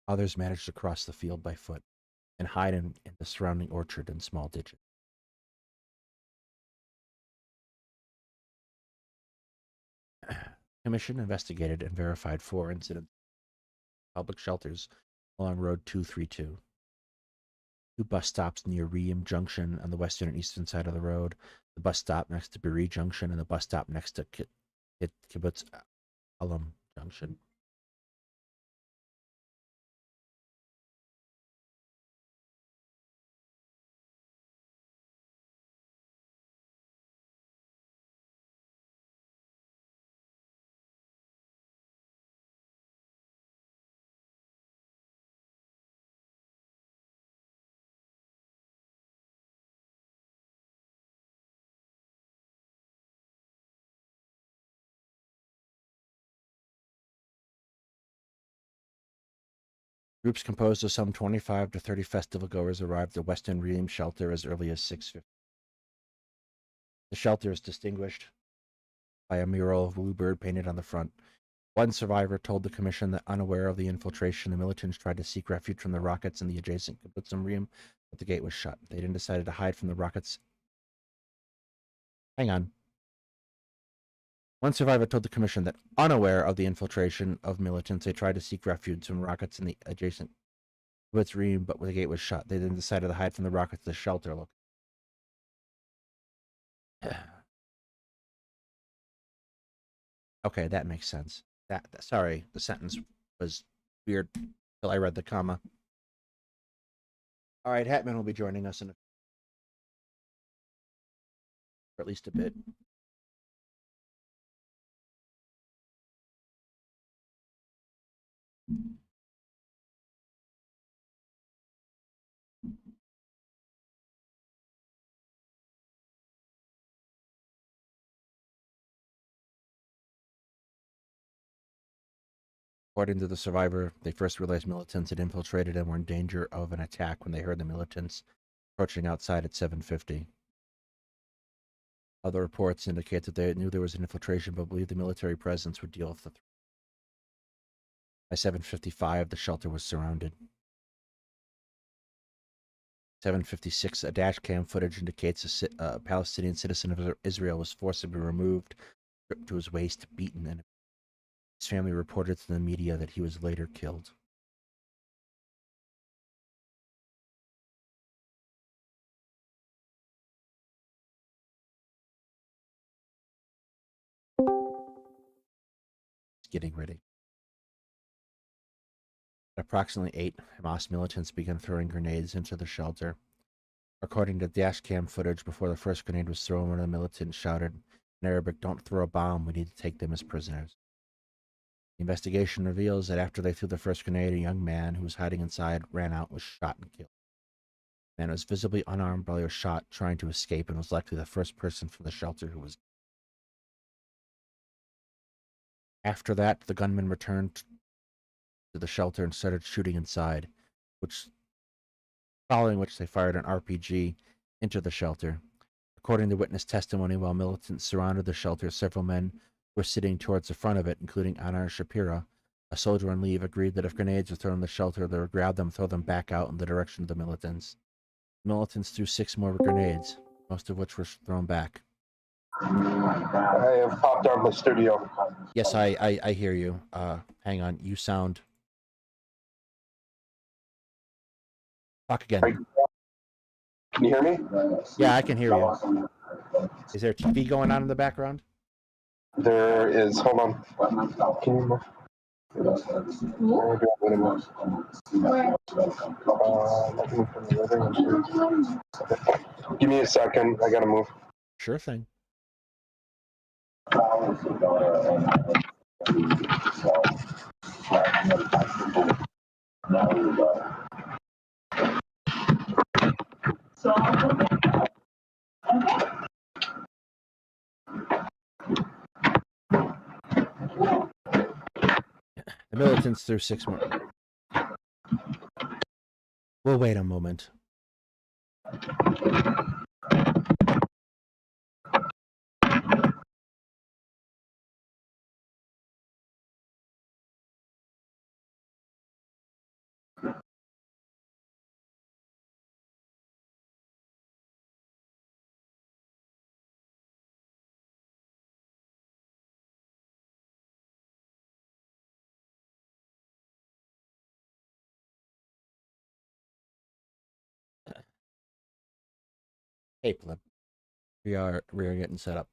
Others managed to cross the field by foot and hide in the surrounding orchard and small ditches. Commission investigated and verified 4 incidents public shelters along Road 232. 2 bus stops near Ream Junction on the western and eastern side of the road, the bus stop next to Berea Junction, and the bus stop next to Kibbutz Alam Junction. Groups composed of some 25 to 30 festival goers arrived at Western Ream shelter as early as 6:50. The shelter is distinguished by a mural of bluebird painted on the front. One survivor told the commission that, unaware of the infiltration, the militants tried to seek refuge from the rockets in the adjacent Kibbutzim Ream, but the gate was shut. They then decided to hide from the rockets. Hang on. One survivor told the commission that, unaware of the infiltration of militants, they tried to seek refuge from rockets in the adjacent Kibbutz Ream, but the gate was shut. They then decided to hide from the rockets to shelter. Look. Okay, that makes sense. Sorry, the sentence was weird until I read the comma. All right, Hatman will be joining us in for at least a bit. According to the survivor, they first realized militants had infiltrated and were in danger of an attack when they heard the militants approaching outside at 7:50. Other reports indicate that they knew there was an infiltration but believed the military presence would deal with the threat. By 7:55, the shelter was surrounded. 7:56, a dash cam footage indicates a Palestinian citizen of Israel was forcibly removed, stripped to his waist, beaten, and His family reported to the media that he was later killed. Getting ready. At approximately 8, Hamas militants began throwing grenades into the shelter. According to dashcam footage, before the first grenade was thrown, one of the militants shouted in Arabic, "Don't throw a bomb, we need to take them as prisoners." The investigation reveals that after they threw the first grenade, a young man who was hiding inside ran out and was shot and killed. The man was visibly unarmed while he was shot, trying to escape, and was likely the first person from the shelter who was. After that, the gunman returned to the shelter and started shooting inside, following which they fired an RPG into the shelter. According to witness testimony, while militants surrounded the shelter, several men were sitting towards the front of it, including Anar Shapira, a soldier on leave, agreed that if grenades were thrown in the shelter, they would grab them, throw them back out in the direction of the militants. The militants threw 6 more grenades, most of which were thrown back. I have popped out of the studio. Yes, I hear you. Hang on, you sound. Talk again. Can you hear me? Yeah, I can hear you. Is there TV going on in the background? There is. Hold on. Can you move? Give me a second. I gotta move. Sure thing. The militants threw 6 more. We'll wait a moment. Hey, Pleb. We are getting set up.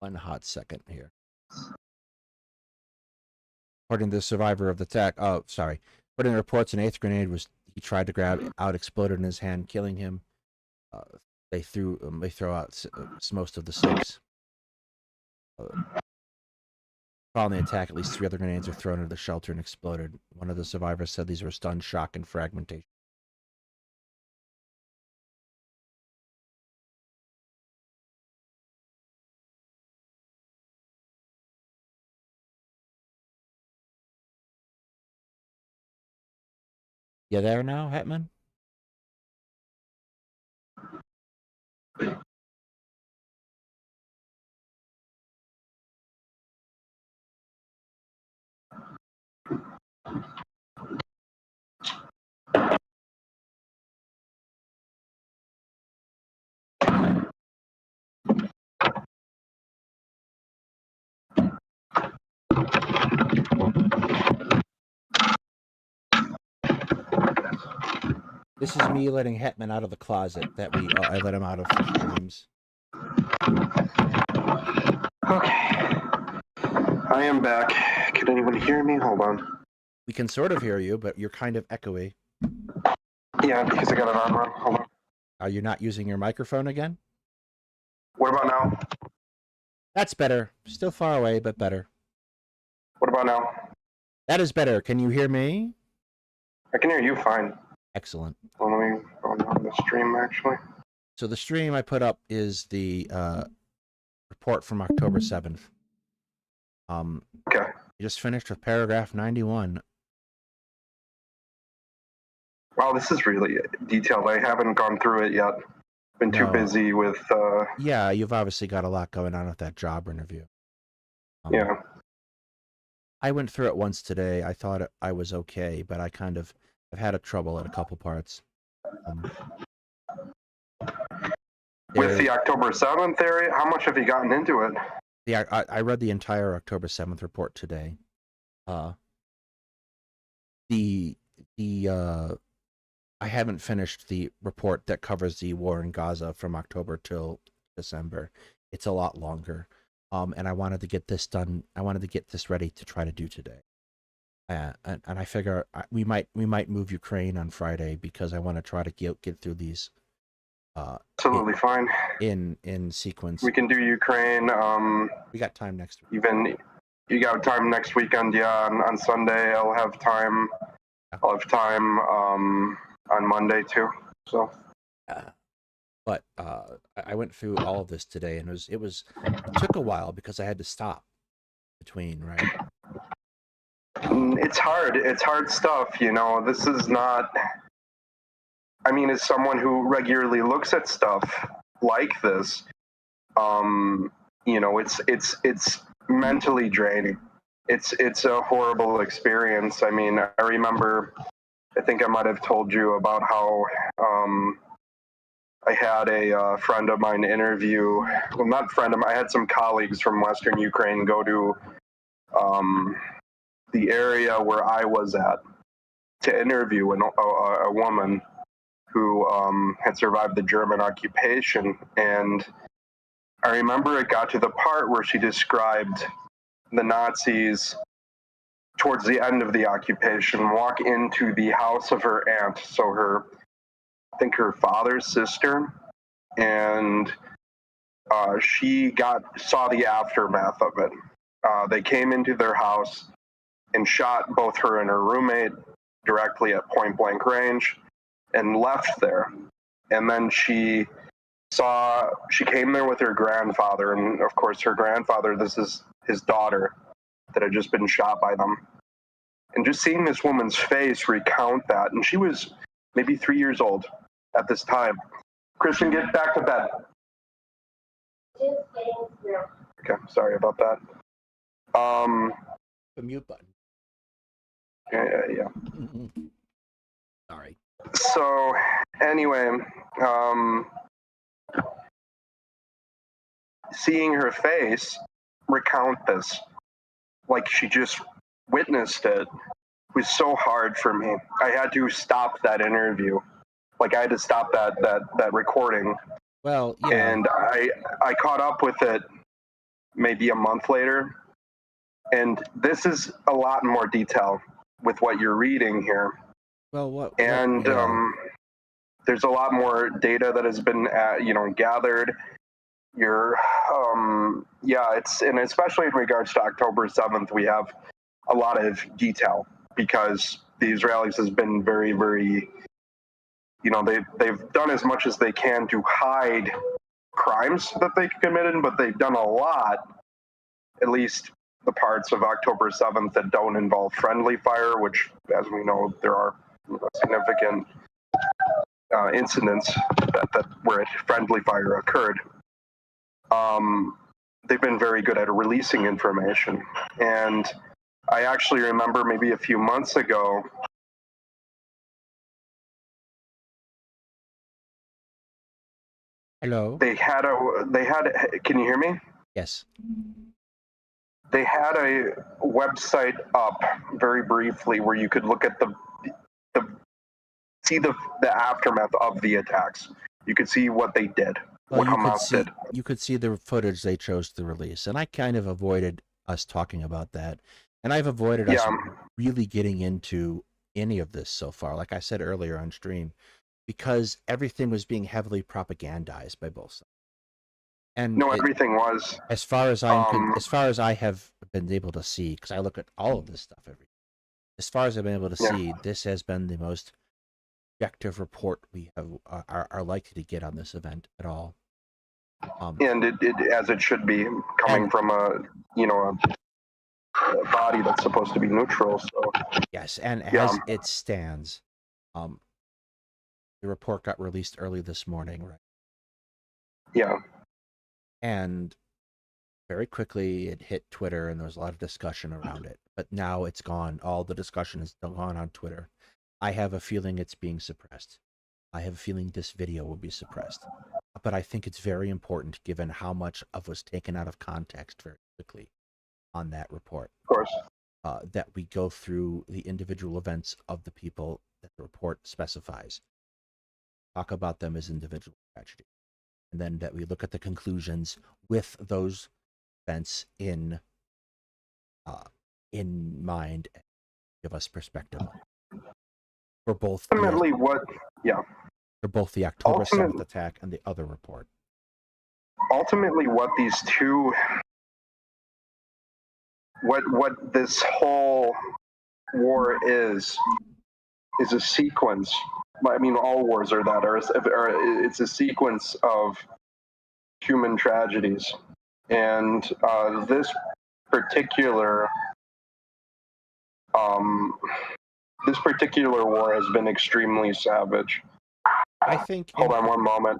One hot second here. According to the survivor of the attack, according to reports, an 8th grenade he tried to grab out, exploded in his hand, killing him. They throw out most of the 6. Following the attack, at least 3 other grenades were thrown into the shelter and exploded. One of the survivors said these were stun, shock, and fragmentation. You there now, Hetman? This is me letting Hetman out of the closet. I let him out of streams. Okay. I am back. Can anyone hear me? Hold on. We can sort of hear you, but you're kind of echoey. Yeah, because I got it on wrong. Hold on. Are you not using your microphone again? What about now? That's better. Still far away, but better. What about now? That is better. Can you hear me? I can hear you fine. Excellent. Well, let me go on the stream, actually. So the stream I put up is the report from October 7th. Okay. You just finished with paragraph 91. Wow, this is really detailed. I haven't gone through it yet. Been too busy with... Yeah, you've obviously got a lot going on with that job interview. Yeah. I went through it once today. I thought I was okay, but I've had a trouble at a couple parts. With the October 7th area, how much have you gotten into it? Yeah, I read the entire October 7th report today. The I haven't finished the report that covers the war in Gaza from October till December. It's a lot longer. And I wanted to get this done. I wanted to get this ready to try to do today. And I figure we might move Ukraine on Friday because I want to try to get through these. Absolutely fine. In sequence. We can do Ukraine. We got time next week. Even you got time next weekend, yeah. On Sunday, I'll have time. I'll have time on Monday too. So. But I went through all of this today, and it took a while because I had to stop between, right? It's hard. It's hard stuff, you know. This is not. I mean, as someone who regularly looks at stuff like this, you know, it's mentally draining. It's a horrible experience. I mean, I remember. I think I might have told you about how. I had a friend of mine interview, well, not friend of mine, I had some colleagues from Western Ukraine go to the area where I was at to interview a woman who had survived the German occupation. And I remember it got to the part where she described the Nazis towards the end of the occupation walk into the house of her aunt, so I think her father's sister, and she saw the aftermath of it. They came into their house and shot both her and her roommate directly at point blank range and left there. And then she came there with her grandfather, and of course her grandfather, this is his daughter that had just been shot by them. And just seeing this woman's face recount that, and she was maybe 3 years old at this time. Christian, get back to bed. Okay, sorry about that. The mute button. Yeah. Sorry. So, anyway, seeing her face recount this, like she just witnessed it, was so hard for me. I had to stop that interview. Like I had to stop that recording. Well, yeah. And I caught up with it maybe a month later. And this is a lot more detail with what you're reading here. Well, there's a lot more data that has been gathered. And especially in regards to October 7th, we have a lot of detail because the Israelis has been very, very, they've done as much as they can to hide crimes that they committed, but they've done a lot, at least the parts of October 7th that don't involve friendly fire, which, as we know, there are significant incidents that where friendly fire occurred. They've been very good at releasing information. And I actually remember maybe a few months ago, hello. Can you hear me? Yes. They had a website up very briefly where you could look at see the aftermath of the attacks. You could see what they did, what Hamas did. You could see the footage they chose to release, and I kind of avoided us talking about that, and I've avoided us really getting into any of this so far. Like I said earlier on stream, because everything was being heavily propagandized by both sides. And everything was. As far as I have been able to see, because I look at all of this stuff as far as I've been able to see, this has been the most objective report we are likely to get on this event at all. And it as it should be, coming from a body that's supposed to be neutral. So yes, and as it stands, the report got released early this morning, right? Yeah. And Very quickly, it hit Twitter, and there was a lot of discussion around it. But now it's gone. All the discussion is gone on Twitter. I have a feeling it's being suppressed. I have a feeling this video will be suppressed. But I think it's very important, given how much of was taken out of context very quickly on that report, Of course. that we go through the individual events of the people that the report specifies, talk about them as individual tragedy, and then that we look at the conclusions with those events in mind, and give us perspective for both Ultimately, the October 7th ultimately, attack and the other report. ultimately, what these two, what this whole war is a sequence. I mean, all wars are that, or it's a sequence of human tragedies, and this particular um, this particular war has been extremely savage. I think. Hold on one moment.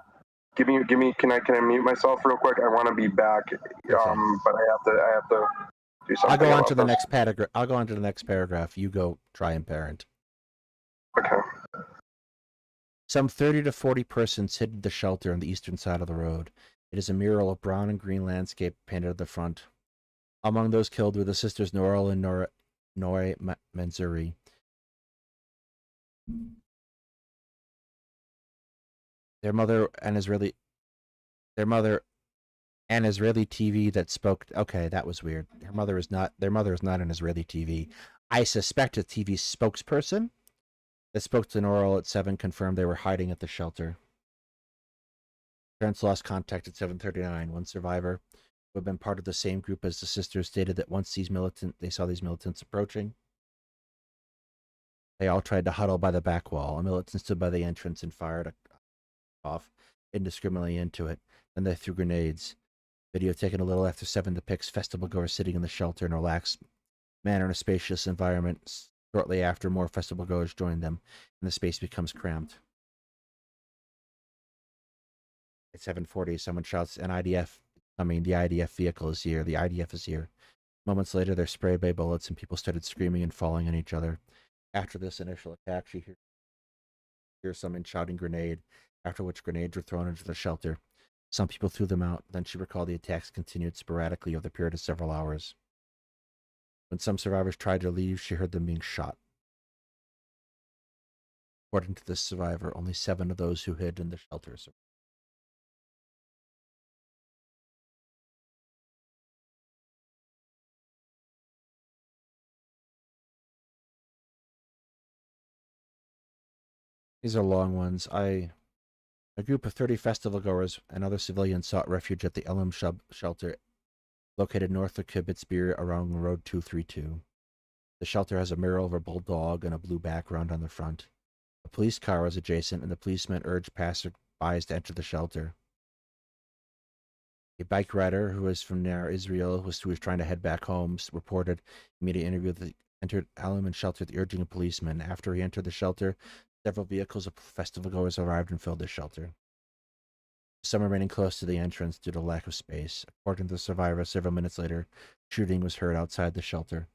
Give me. Can I mute myself real quick? I want to be back, but I have to do something. I'll go on about to the this. next paragraph. I'll go on to the next paragraph. You go try and parent. Okay. Some 30 to 40 persons hid the shelter on the eastern side of the road. It is a mural of brown and green landscape painted at the front. Among those killed were the sisters Noral and Noy Manzuri. Their mother, an Israeli TV that spoke. Okay, that was weird. Their mother is not an Israeli TV. I suspect a TV spokesperson that spoke to Noral at 7 confirmed they were hiding at the shelter. Parents lost contact at 7:39. One survivor, who had been part of the same group as the sisters, stated that once they saw these militants approaching, they all tried to huddle by the back wall. A militant stood by the entrance and fired off indiscriminately into it. Then they threw grenades. Video taken a little after 7 depicts festival goers sitting in the shelter in a relaxed manner in a spacious environment. Shortly after, more festival goers joined them, and the space becomes cramped. At 7:40, someone shouts, "An IDF coming! The IDF vehicle is here! The IDF is here!" Moments later, they're sprayed by bullets, and people started screaming and falling on each other. After this initial attack, she hears someone shouting "grenade," after which grenades were thrown into the shelter. Some people threw them out. Then she recalled the attacks continued sporadically over the period of several hours. When some survivors tried to leave, she heard them being shot. According to this survivor, only 7 of those who hid in the shelter survived. These are long ones. A group of 30 festival goers and other civilians sought refuge at the Elam shelter located north of Kibbutz Beer along Road 232. The shelter has a mural of a bulldog and a blue background on the front. A police car was adjacent, and the policemen urged passersby to enter the shelter. A bike rider who was from near Israel, who was trying to head back home, reported immediate interview that entered Elam and shelter urging a policeman. After he entered the shelter, several vehicles of festival goers arrived and filled the shelter. Some remaining close to the entrance due to lack of space. According to the survivor, several minutes later, shooting was heard outside the shelter.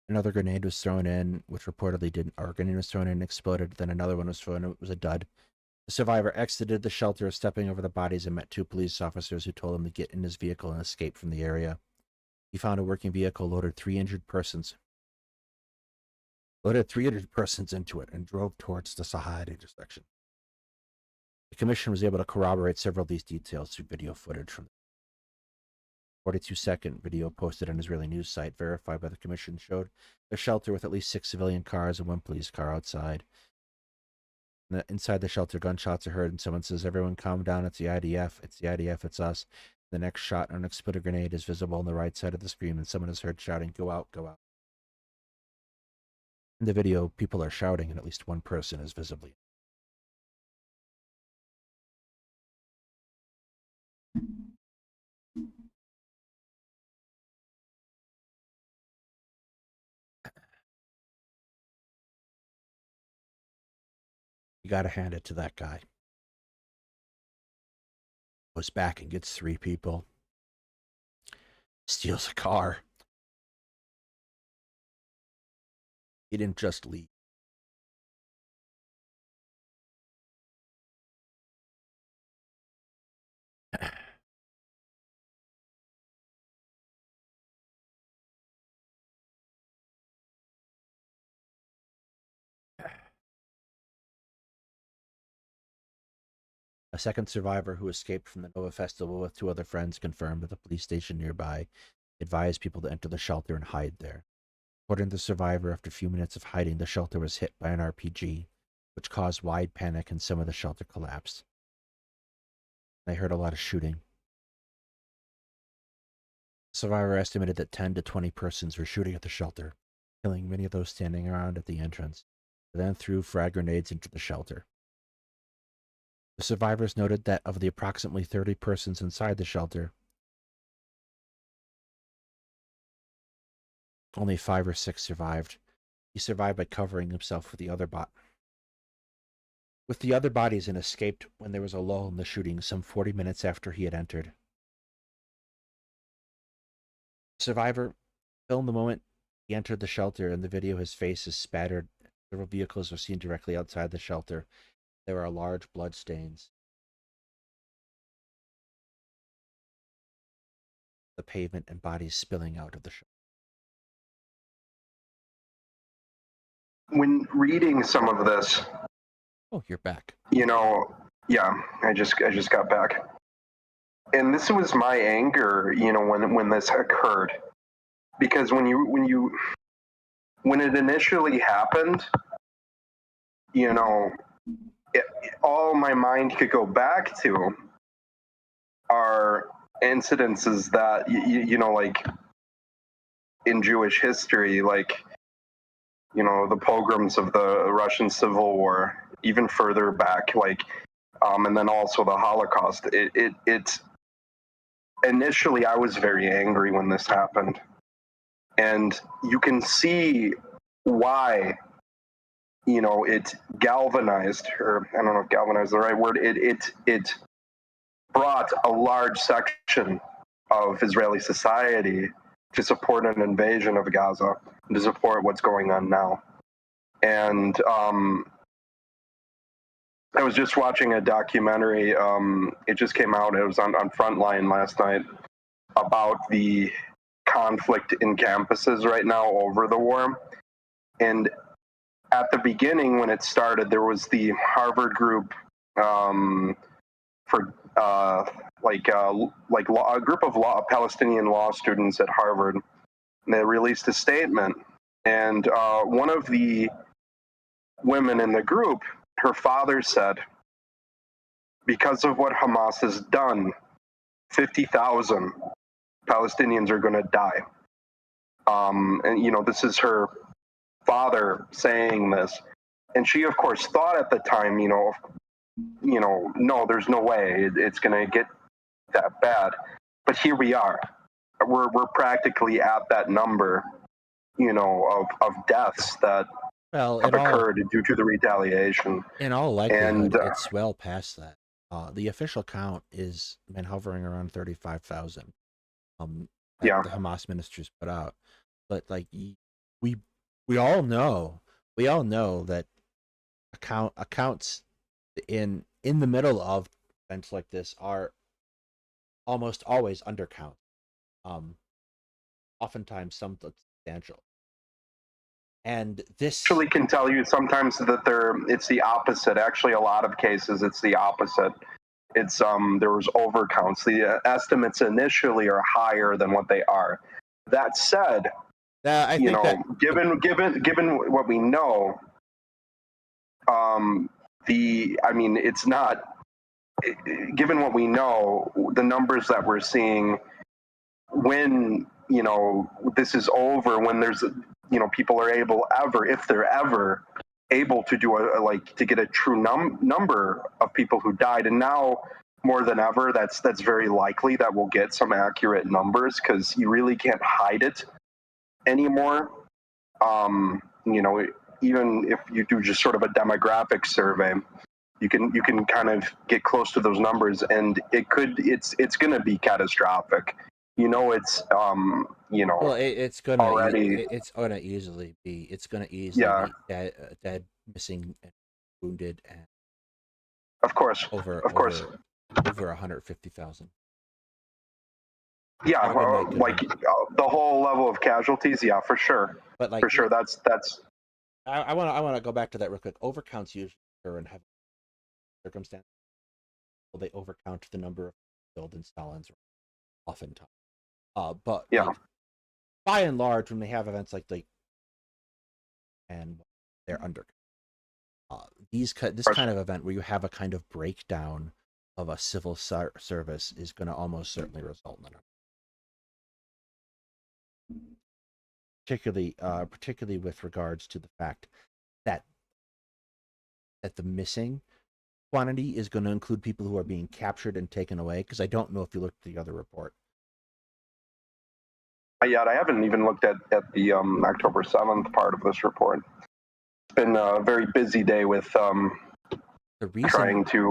Another grenade was thrown in, which reportedly didn't. Or a grenade was thrown in and exploded. Then another one was thrown. It was a dud. The survivor exited the shelter, stepping over the bodies, and met 2 police officers who told him to get in his vehicle and escape from the area. He found a working vehicle, loaded 3 injured persons into it, and drove towards the Sahad intersection. The commission was able to corroborate several of these details through video footage from the 42-second video posted on an Israeli news site, verified by the commission, showed a shelter with at least 6 civilian cars and 1 police car outside. Inside the shelter, gunshots are heard, and someone says, "Everyone calm down, it's the IDF, it's the IDF, it's us." The next shot, an exploded grenade, is visible on the right side of the screen, and someone is heard shouting, "Go out, go out." In the video, people are shouting, and at least 1 person is visibly. You gotta hand it to that guy. Goes back and gets 3 people. Steals a car. He didn't just leave. A second survivor who escaped from the Nova Festival with 2 other friends confirmed that the police station nearby advised people to enter the shelter and hide there. According to the survivor, after a few minutes of hiding, the shelter was hit by an RPG, which caused wide panic and some of the shelter collapsed. They heard a lot of shooting. The survivor estimated that 10 to 20 persons were shooting at the shelter, killing many of those standing around at the entrance. They then threw frag grenades into the shelter. The survivors noted that of the approximately 30 persons inside the shelter, only 5 or 6 survived. He survived by covering himself with the other bodies and escaped when there was a lull in the shooting some 40 minutes after he had entered. The survivor filmed the moment he entered the shelter. In the video, his face is spattered. Several vehicles are seen directly outside the shelter. There are large blood stains. The pavement and bodies spilling out of the shelter. When reading some of this, Oh, you're back. Yeah, I just got back. And this was my anger, when this occurred. Because when it initially happened, all my mind could go back to are incidences that, like in Jewish history, like, the pogroms of the Russian Civil War, even further back, like, and then also the Holocaust. It initially, I was very angry when this happened. And you can see why, it galvanized, or I don't know if galvanized is the right word, it brought a large section of Israeli society to support an invasion of Gaza, to support what's going on now. And I was just watching a documentary, it just came out, it was on Frontline last night, about the conflict in campuses right now over the war. And at the beginning, when it started, there was the Harvard group for a group of Palestinian law students at Harvard. And they released a statement, and one of the women in the group, her father said, because of what Hamas has done, 50,000 Palestinians are going to die. And this is her father saying this, and she, of course, thought at the time, no, there's no way it's going to get that bad. But here we are. We're practically at that number, of deaths that have occurred due to the retaliation. In all likelihood, it's well past that. The official count is been hovering around 35,000. The Hamas ministers put out, but like we all know that accounts in the middle of events like this are almost always undercount. Oftentimes some substantial. And this actually can tell you sometimes that it's the opposite. Actually, a lot of cases it's the opposite. It's there was overcounts. The estimates initially are higher than what they are. That said, I think given what we know, it's not. Given what we know, the numbers that we're seeing, when this is over, when there's people are able if they're ever able to do to get a true number of people who died, and now more than ever, that's very likely that we'll get some accurate numbers, because you really can't hide it anymore. Even if you do just sort of a demographic survey, You can kind of get close to those numbers, and it's going to be catastrophic. You know, Well, already, it's gonna easily yeah, be dead, missing, and wounded, and of course, over of course, over over 150,000. yeah, Oh my goodness! the whole level of casualties, yeah, But for like, sure. That's I wanna go back to that real quick. Overcounts usually occur in heavy circumstances. Well, they overcount the number of killed in Stalin's oftentimes. But yeah. like by and large, when they have events like and they're under this kind of event where you have a kind of breakdown of a civil service is going to almost certainly result in an, particularly with regards to the fact that the missing quantity is going to include people who are being captured and taken away. Because I don't know if you looked at the other report. Yet I haven't even looked at the October 7th part of this report. It's been a very busy day with The reason, trying to.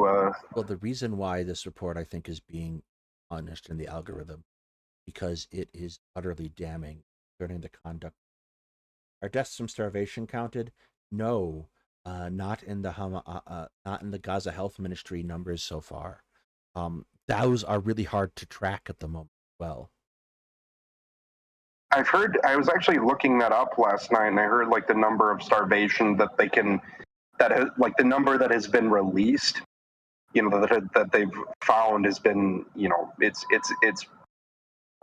well, the reason why this report I think is being punished in the algorithm because it is utterly damning concerning the conduct. Are deaths from starvation counted? No, not in the not in the Gaza Health Ministry numbers so far. Those are really hard to track at the moment. Well, I've heard. I was actually looking that up last night, and I heard like the number of starvation that they can, like the number that has been released. You know, that they've found has been. You know, it's.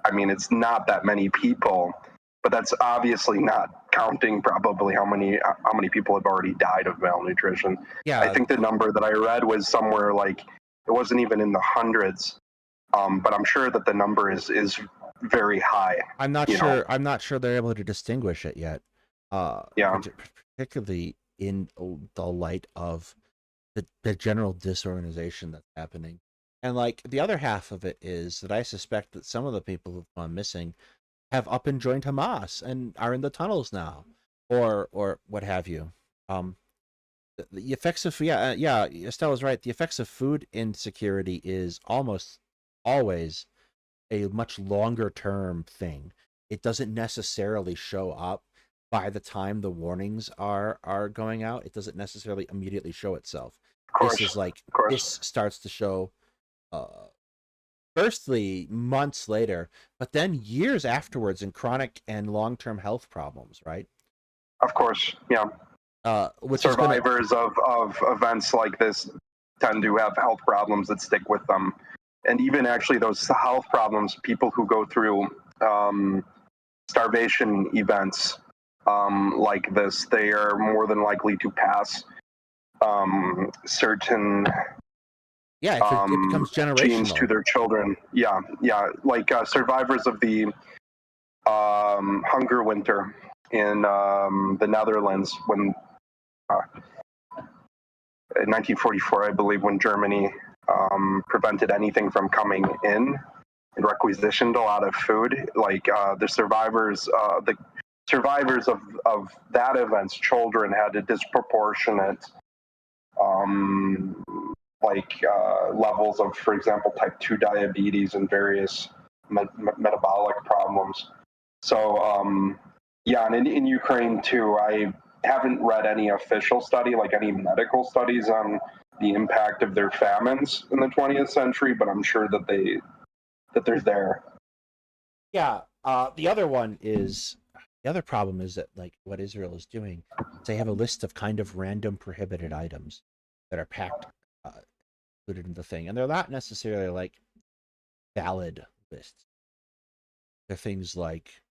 I mean, it's not that many people, but that's obviously not counting probably how many people have already died of malnutrition. yeah, I think the number that I read was somewhere like it wasn't even in the hundreds, but I'm sure that the number is very high. I'm not you sure. know. I'm not sure they're able to distinguish it yet. Yeah. Particularly in the light of the general disorganization that's happening, and like the other half of it is that I suspect that some of the people who've gone missing have up and joined Hamas and are in the tunnels now, or what have you. The effects of Estella's right. The effects of food insecurity is almost always a much longer term thing. It doesn't necessarily show up by the time the warnings are going out. It doesn't necessarily immediately show itself. Of course. This is like Of course. this starts to show firstly months later, but then years afterwards in chronic and long-term health problems, right? Of course. Yeah. Which survivors of events like this tend to have health problems that stick with them. And even actually those health problems, people who go through starvation events like this, they are more than likely to pass certain it becomes generational genes to their children. Yeah. Like survivors of the hunger winter in the Netherlands when in 1944, I believe, when Germany prevented anything from coming in and requisitioned a lot of food. Like the survivors of that event's children had a disproportionate levels of, for example, type 2 diabetes and various metabolic problems. So and in Ukraine too, I haven't read any official study, like any medical studies on the impact of their famines in the 20th century, but I'm sure that they're there. Yeah. The other problem is that like what Israel is doing, they have a list of kind of random prohibited items that are packed, included in the thing, and they're not necessarily like valid lists. They're things like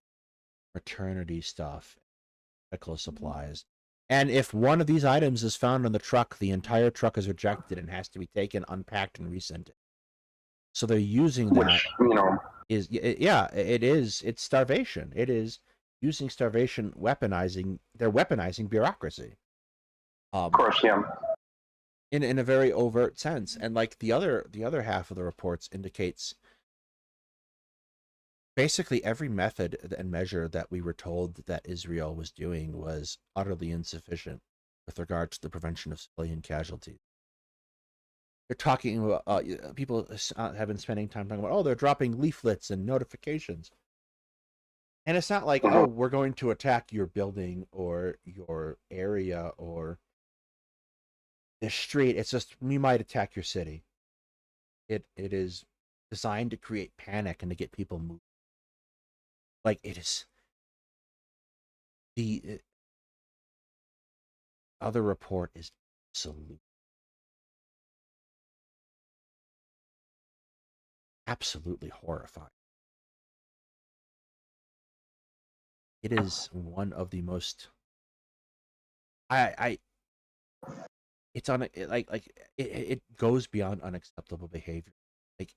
maternity stuff, medical supplies. And if one of these items is found on the truck, the entire truck is rejected and has to be taken, unpacked, and resent. So they're using that. It's starvation. It is using starvation, they're weaponizing bureaucracy. Of course, yeah. In a very overt sense. And like the other half of the reports indicates basically every method and measure that we were told that Israel was doing was utterly insufficient with regard to the prevention of civilian casualties. they're talking about people have been spending time talking about, oh, they're dropping leaflets and notifications. And it's not like, oh, we're going to attack your building or your area or the street. It's just, we might attack your city. It is designed to create panic and to get people moving. Like, it is. The other report is absolutely horrifying. It is one of the most. It's on it goes beyond unacceptable behavior. Like,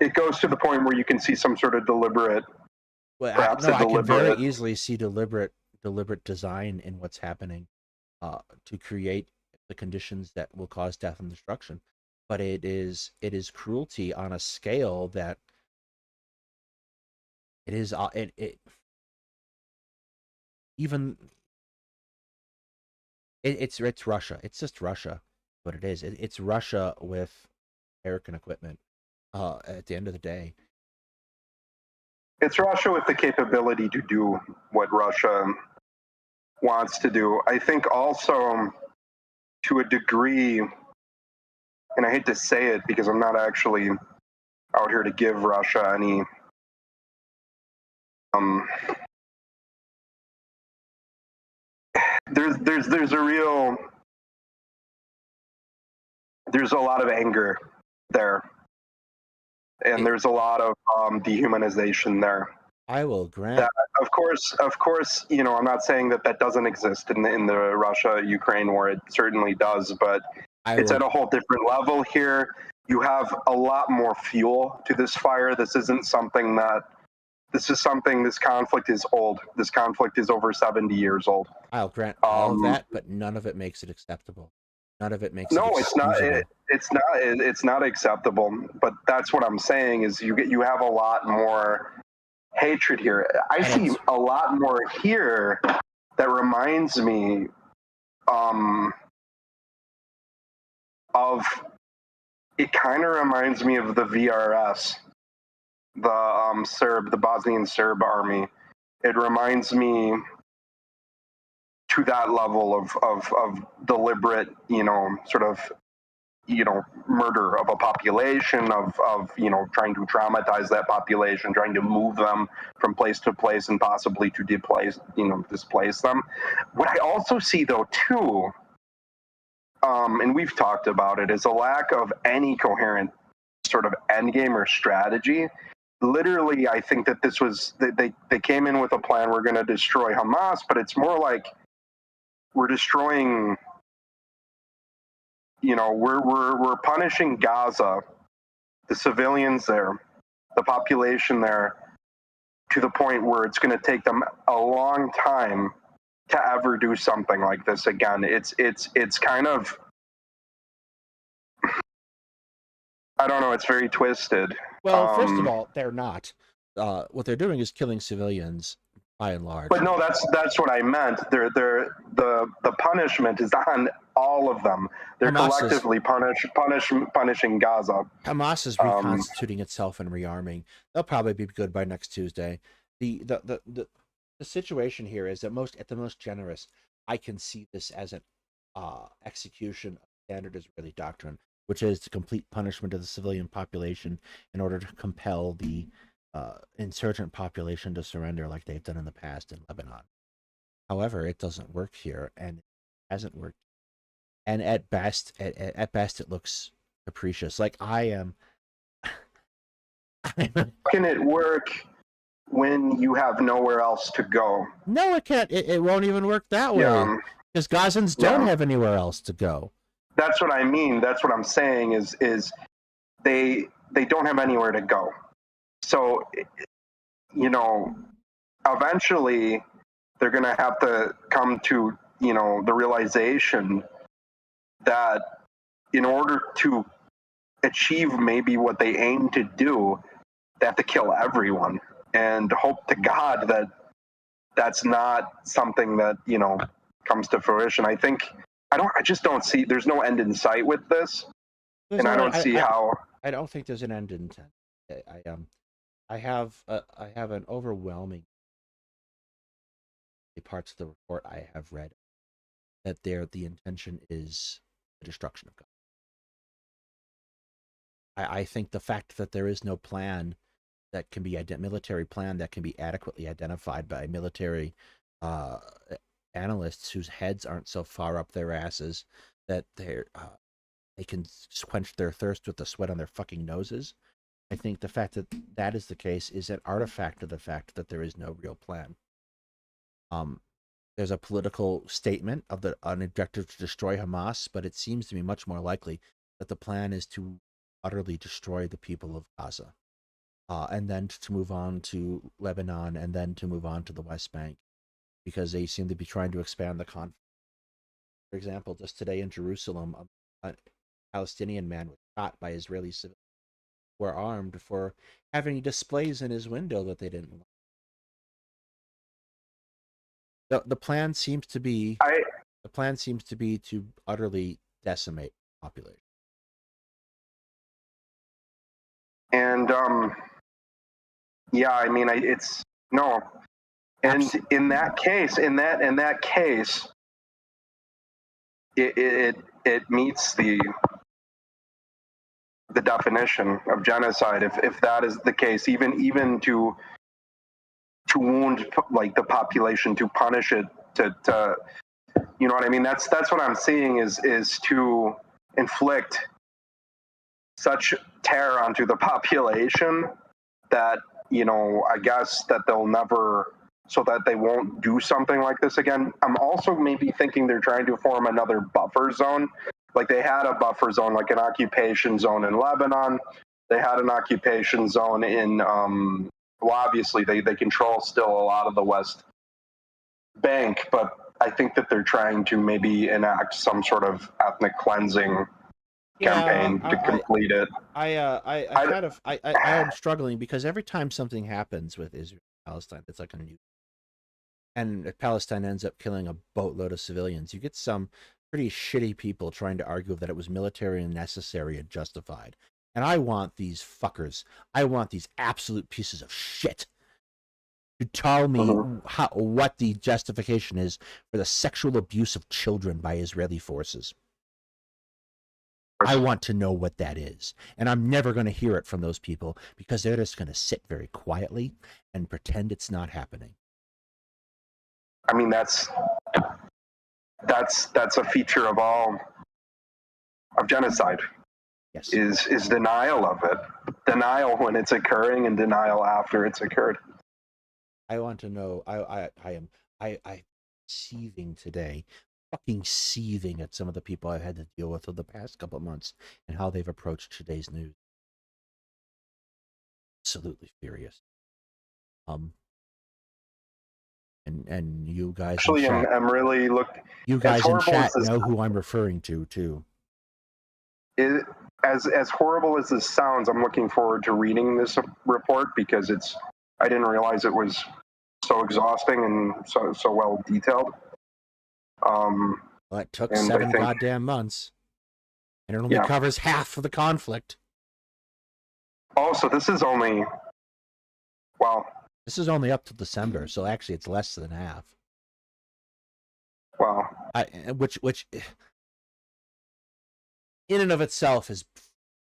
it goes to the point where you can see some sort of deliberate. Well, I can very easily see deliberate design in what's happening, to create the conditions that will cause death and destruction. But it is cruelty on a scale that it is it's Russia. It's just Russia. What it is, it's Russia with American equipment. At the end of the day, it's Russia with the capability to do what Russia wants to do. I think also, to a degree, and I hate to say it because I'm not actually out here to give Russia any there's a lot of anger there, and there's a lot of dehumanization there. I will grant that, of course, you know, I'm not saying that doesn't exist in the Russia-Ukraine war. It certainly does, but it's at a whole different level here. You have a lot more fuel to this fire. This conflict is old. This conflict is over 70 years old. I'll grant all of that, but none of it makes it acceptable. None of it makes it excusable. It's not acceptable. But that's what I'm saying is you have a lot more hatred here. I see a lot more here that reminds me it kind of reminds me of the VRS, the Bosnian Serb army. It reminds me to that level of deliberate, murder of a population, of trying to traumatize that population, trying to move them from place to place and possibly to displace them. What I also see though too, and we've talked about it, is a lack of any coherent sort of endgame or strategy. Literally, I think that this was they came in with a plan. We're going to destroy Hamas, but it's more like we're destroying. We're punishing Gaza, the civilians there, the population there, to the point where it's going to take them a long time to ever do something like this again. It's kind of, I don't know, it's very twisted. Well, first of all, they're not. What they're doing is killing civilians by and large. But no, that's what I meant. The punishment is on all of them. They're collectively punishing Gaza. Hamas is reconstituting itself and rearming. They'll probably be good by next Tuesday. The situation here is that at the most generous, I can see this as an execution of standard Israeli doctrine, which is the complete punishment of the civilian population in order to compel the insurgent population to surrender like they've done in the past in Lebanon. However, it doesn't work here, and it hasn't worked. And at best, it looks capricious. Like I am. Can it work when you have nowhere else to go? No, it can't. It won't even work that way. Because Gazans don't have anywhere else to go. That's what I mean. That's what I'm saying is they don't have anywhere to go. So, eventually they're going to have to come to, the realization that in order to achieve maybe what they aim to do, they have to kill everyone, and hope to God that that's not something that, comes to fruition. I think I just don't see. There's no end in sight with this, and I don't see how. I don't think there's an end in sight. I have an overwhelming parts of the report I have read that the intention is the destruction of God. I think the fact that there is no plan that can be military plan that can be adequately identified by military analysts whose heads aren't so far up their asses that they can quench their thirst with the sweat on their fucking noses. I think the fact that that is the case is an artifact of the fact that there is no real plan. There's a political statement of an objective to destroy Hamas, but it seems to me much more likely that the plan is to utterly destroy the people of Gaza, and then to move on to Lebanon, and then to move on to the West Bank, because they seem to be trying to expand the conflict. For example, just today in Jerusalem, a Palestinian man was shot by Israeli civilians who were armed for having displays in his window that they didn't want. The plan seems to be to utterly decimate the population. And yeah, I mean, it's no. And in that case, it meets the definition of genocide. If that is the case, even to wound like the population, to punish it, to you know what I mean? That's what I'm seeing is to inflict such terror onto the population that, you know, I guess that they'll never, so that they won't do something like this again. I'm also maybe thinking they're trying to form another buffer zone. Like they had a buffer zone, like an occupation zone in Lebanon. They had an occupation zone in, well, obviously they control still a lot of the West Bank, but I think that they're trying to maybe enact some sort of ethnic cleansing campaign to complete it. I am struggling because every time something happens with Israel and Palestine, it's like a new, and Palestine ends up killing a boatload of civilians. You get some pretty shitty people trying to argue that it was military and necessary and justified. And I want these fuckers, I want these absolute pieces of shit to tell me what the justification is for the sexual abuse of children by Israeli forces. I want to know what that is. And I'm never going to hear it from those people because they're just going to sit very quietly and pretend it's not happening. I mean, that's a feature of genocide. Yes. Is denial of it. Denial when it's occurring and denial after it's occurred. I want to know. I am seething today, fucking seething at some of the people I've had to deal with over the past couple of months and how they've approached today's news. Absolutely furious. And you guys actually, in chat, I'm really you guys in chat know who I'm referring to too. As horrible as this sounds, I'm looking forward to reading this report because I didn't realize it was so exhausting and so well detailed. Well, it took 7 goddamn months, and it only covers half of the conflict. Oh, so this is only, well, this is only up to December, so actually it's less than half. Wow. Which in and of itself is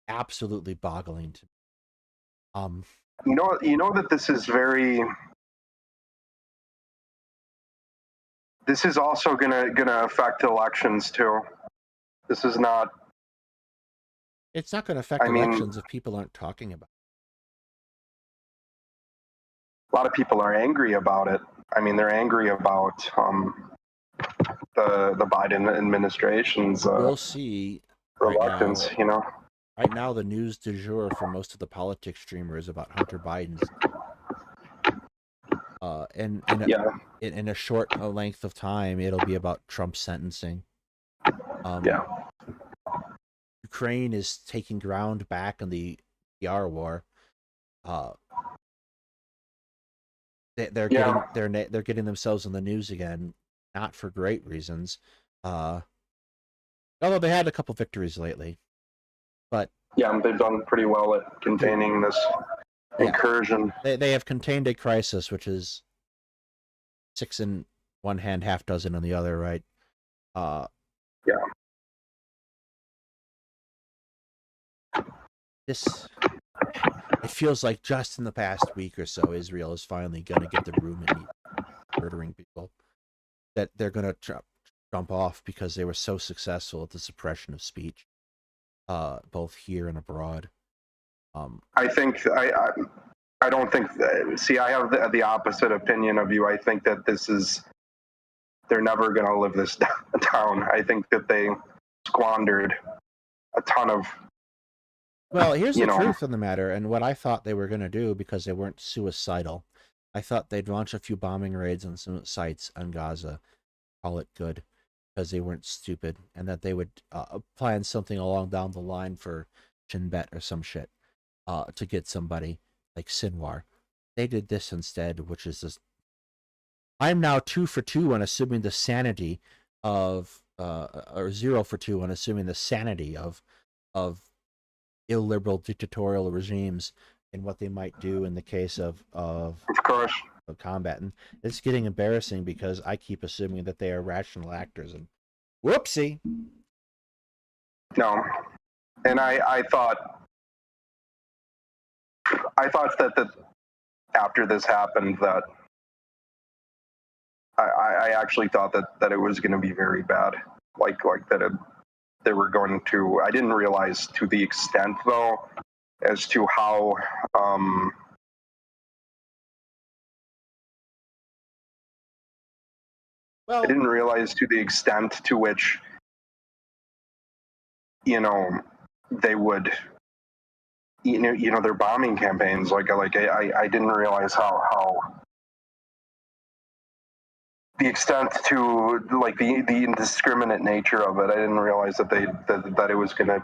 absolutely boggling to me. You know that this is also gonna affect elections too. This is not. It's not going to affect elections if people aren't talking about it. A lot of people are angry about it. I mean, they're angry about the Biden administration's we'll see reluctance. Right now, you know, right now the news du jour for most of the politics streamers about Hunter Biden's in a short length of time, it'll be about Trump's sentencing. Ukraine is taking ground back in the PR war. They're getting themselves in the news again, not for great reasons. Although they had a couple victories lately, but Yeah, they've done pretty well at containing this incursion. They have contained a crisis, which is 6 in one hand, half dozen on the other, right? Yeah. It feels like just in the past week or so, Israel is finally going to get the room and murdering people. That they're going to jump off because they were so successful at the suppression of speech, both here and abroad. I think I don't think. See, I have the opposite opinion of you. I think that they're never going to live this down. I think that they squandered a ton of. Well, here's the truth of the matter, and what I thought they were going to do because they weren't suicidal. I thought they'd launch a few bombing raids on some sites on Gaza, call it good, because they weren't stupid, and that they would plan something along down the line for Shin Bet or some shit to get somebody like Sinwar. They did this instead, which is this. I'm now 2 for 2 on assuming the sanity of, or 0 for 2 on assuming the sanity of illiberal dictatorial regimes and what they might do in the case of course, of combat. And it's getting embarrassing because I keep assuming that they are rational actors, and whoopsie. No, and I thought that after this happened that I actually thought that it was going to be very bad, like that they were going to. I didn't realize to the extent though as to how Well, I didn't realize to the extent to which they would their bombing campaigns like I didn't realize how the extent to like the indiscriminate nature of it. I didn't realize that that it was gonna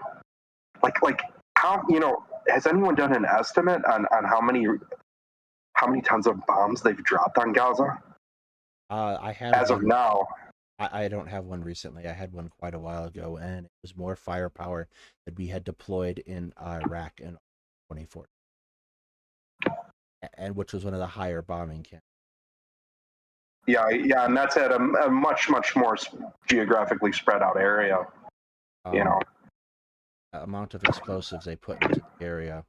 like how has anyone done an estimate on how many tons of bombs they've dropped on Gaza? I had as one, of now. I don't have one recently. I had one quite a while ago, and it was more firepower that we had deployed in Iraq in 2014, and which was one of the higher bombing camps. Yeah, and that's at a much more geographically spread out area. Amount of explosives they put into the area.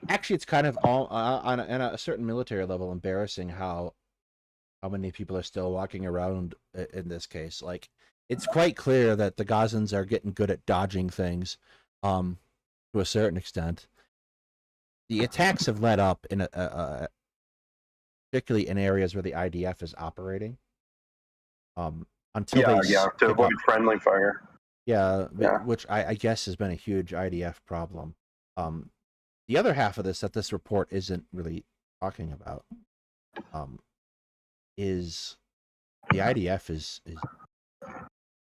Actually, it's kind of all on a certain military level embarrassing how many people are still walking around in this case. Like, it's quite clear that the Gazans are getting good at dodging things, to a certain extent. The attacks have let up in particularly in areas where the IDF is operating. Until to avoid friendly fire. Yeah, which I guess has been a huge IDF problem. The other half of this that this report isn't really talking about is the IDF is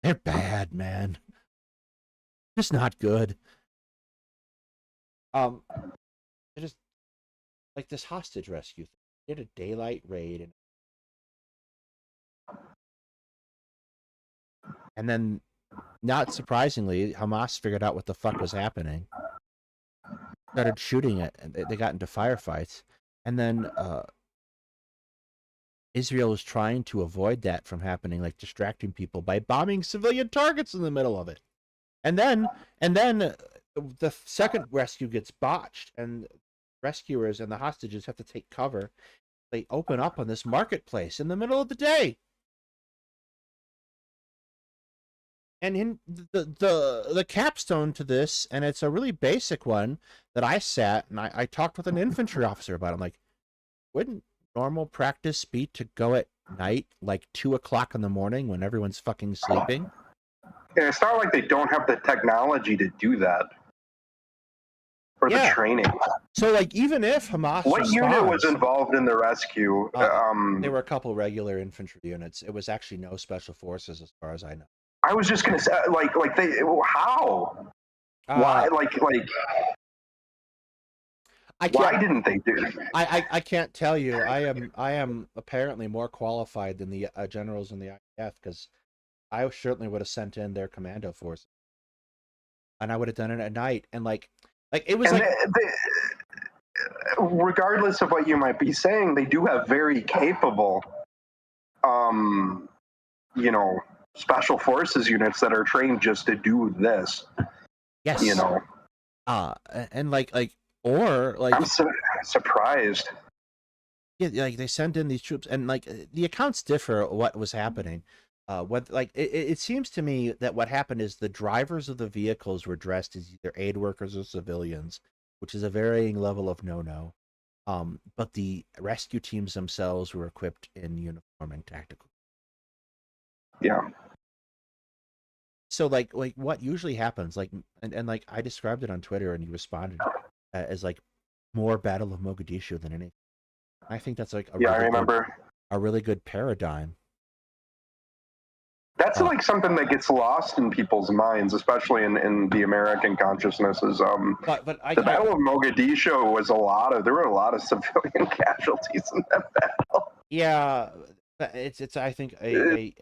they're bad, man. Just not good. They're just like this hostage rescue thing. They did a daylight raid and then, not surprisingly, Hamas figured out what the fuck was happening. Started shooting it, and they got into firefights. And then Israel was trying to avoid that from happening, like distracting people by bombing civilian targets in the middle of it. And then the second rescue gets botched, and rescuers and the hostages have to take cover. They open up on this marketplace in the middle of the day. And in the capstone to this, and it's a really basic one that I sat and I talked with an infantry officer about. I'm like, wouldn't normal practice be to go at night, like 2 o'clock in the morning when everyone's fucking sleeping? Yeah, it's not like they don't have the technology to do that. Or the training. So, like, even if Hamas What unit was involved in the rescue? There were a couple regular infantry units. It was actually no special forces as far as I know. I was just gonna say, like they how? Why? Why didn't they do it? I can't tell you. I am apparently more qualified than the generals in the IDF because I certainly would have sent in their commando force, and I would have done it at night. And like it was And like regardless of what you might be saying, they do have very capable, you know, special forces units that are trained just to do this. yes, You know, and or like I'm surprised. yeah, like they send in these troops, and like the accounts differ what was happening. What like it seems to me that what happened is the drivers of the vehicles were dressed as either aid workers or civilians, which is a varying level of no. But the rescue teams themselves were equipped in uniform and tactical. Yeah. So like what usually happens, like and like I described it on Twitter, and you responded as like more Battle of Mogadishu than anything. I think that's like I remember. A really good paradigm. That's like something that gets lost in people's minds, especially in the American consciousness. Is but the Battle of Mogadishu was there were a lot of civilian casualties in that battle. Yeah, it's I think we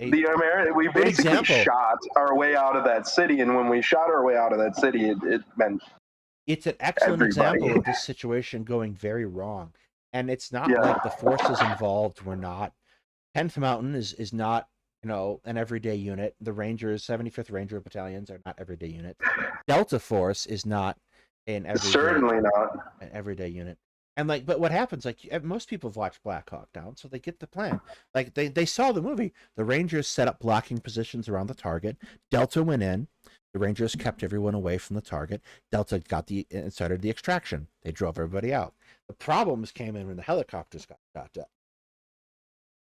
basically shot our way out of that city, and when we shot our way out of that city, it meant it's an excellent example of this situation going very wrong. And it's not like the forces involved were not. 10th Mountain is not, you know, an everyday unit. The Rangers, 75th Ranger battalions are not everyday units. Delta Force is not an everyday unit. And like, but what happens? Like, most people have watched Black Hawk Down, so they get the plan. Like, they saw the movie. The Rangers set up blocking positions around the target. Delta went in. The Rangers kept everyone away from the target. Delta and started the extraction. They drove everybody out. The problems came in when the helicopters got shot down.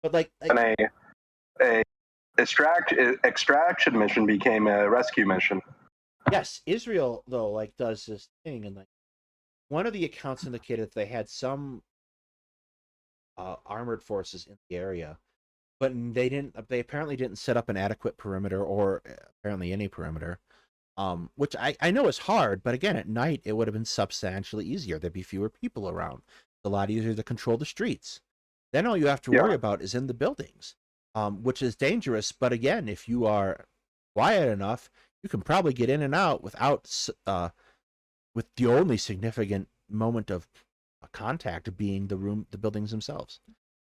But and a extraction mission became a rescue mission. Yes, Israel though does this thing, and one of the accounts indicated that they had some armored forces in the area, but they didn't. They apparently didn't set up an adequate perimeter, or apparently any perimeter. Which I know is hard, but again, at night it would have been substantially easier. There'd be fewer people around. It's a lot easier to control the streets. Then all you have to worry about is in the buildings, which is dangerous. But again, if you are quiet enough, you can probably get in and out with the only significant moment of contact being the buildings themselves.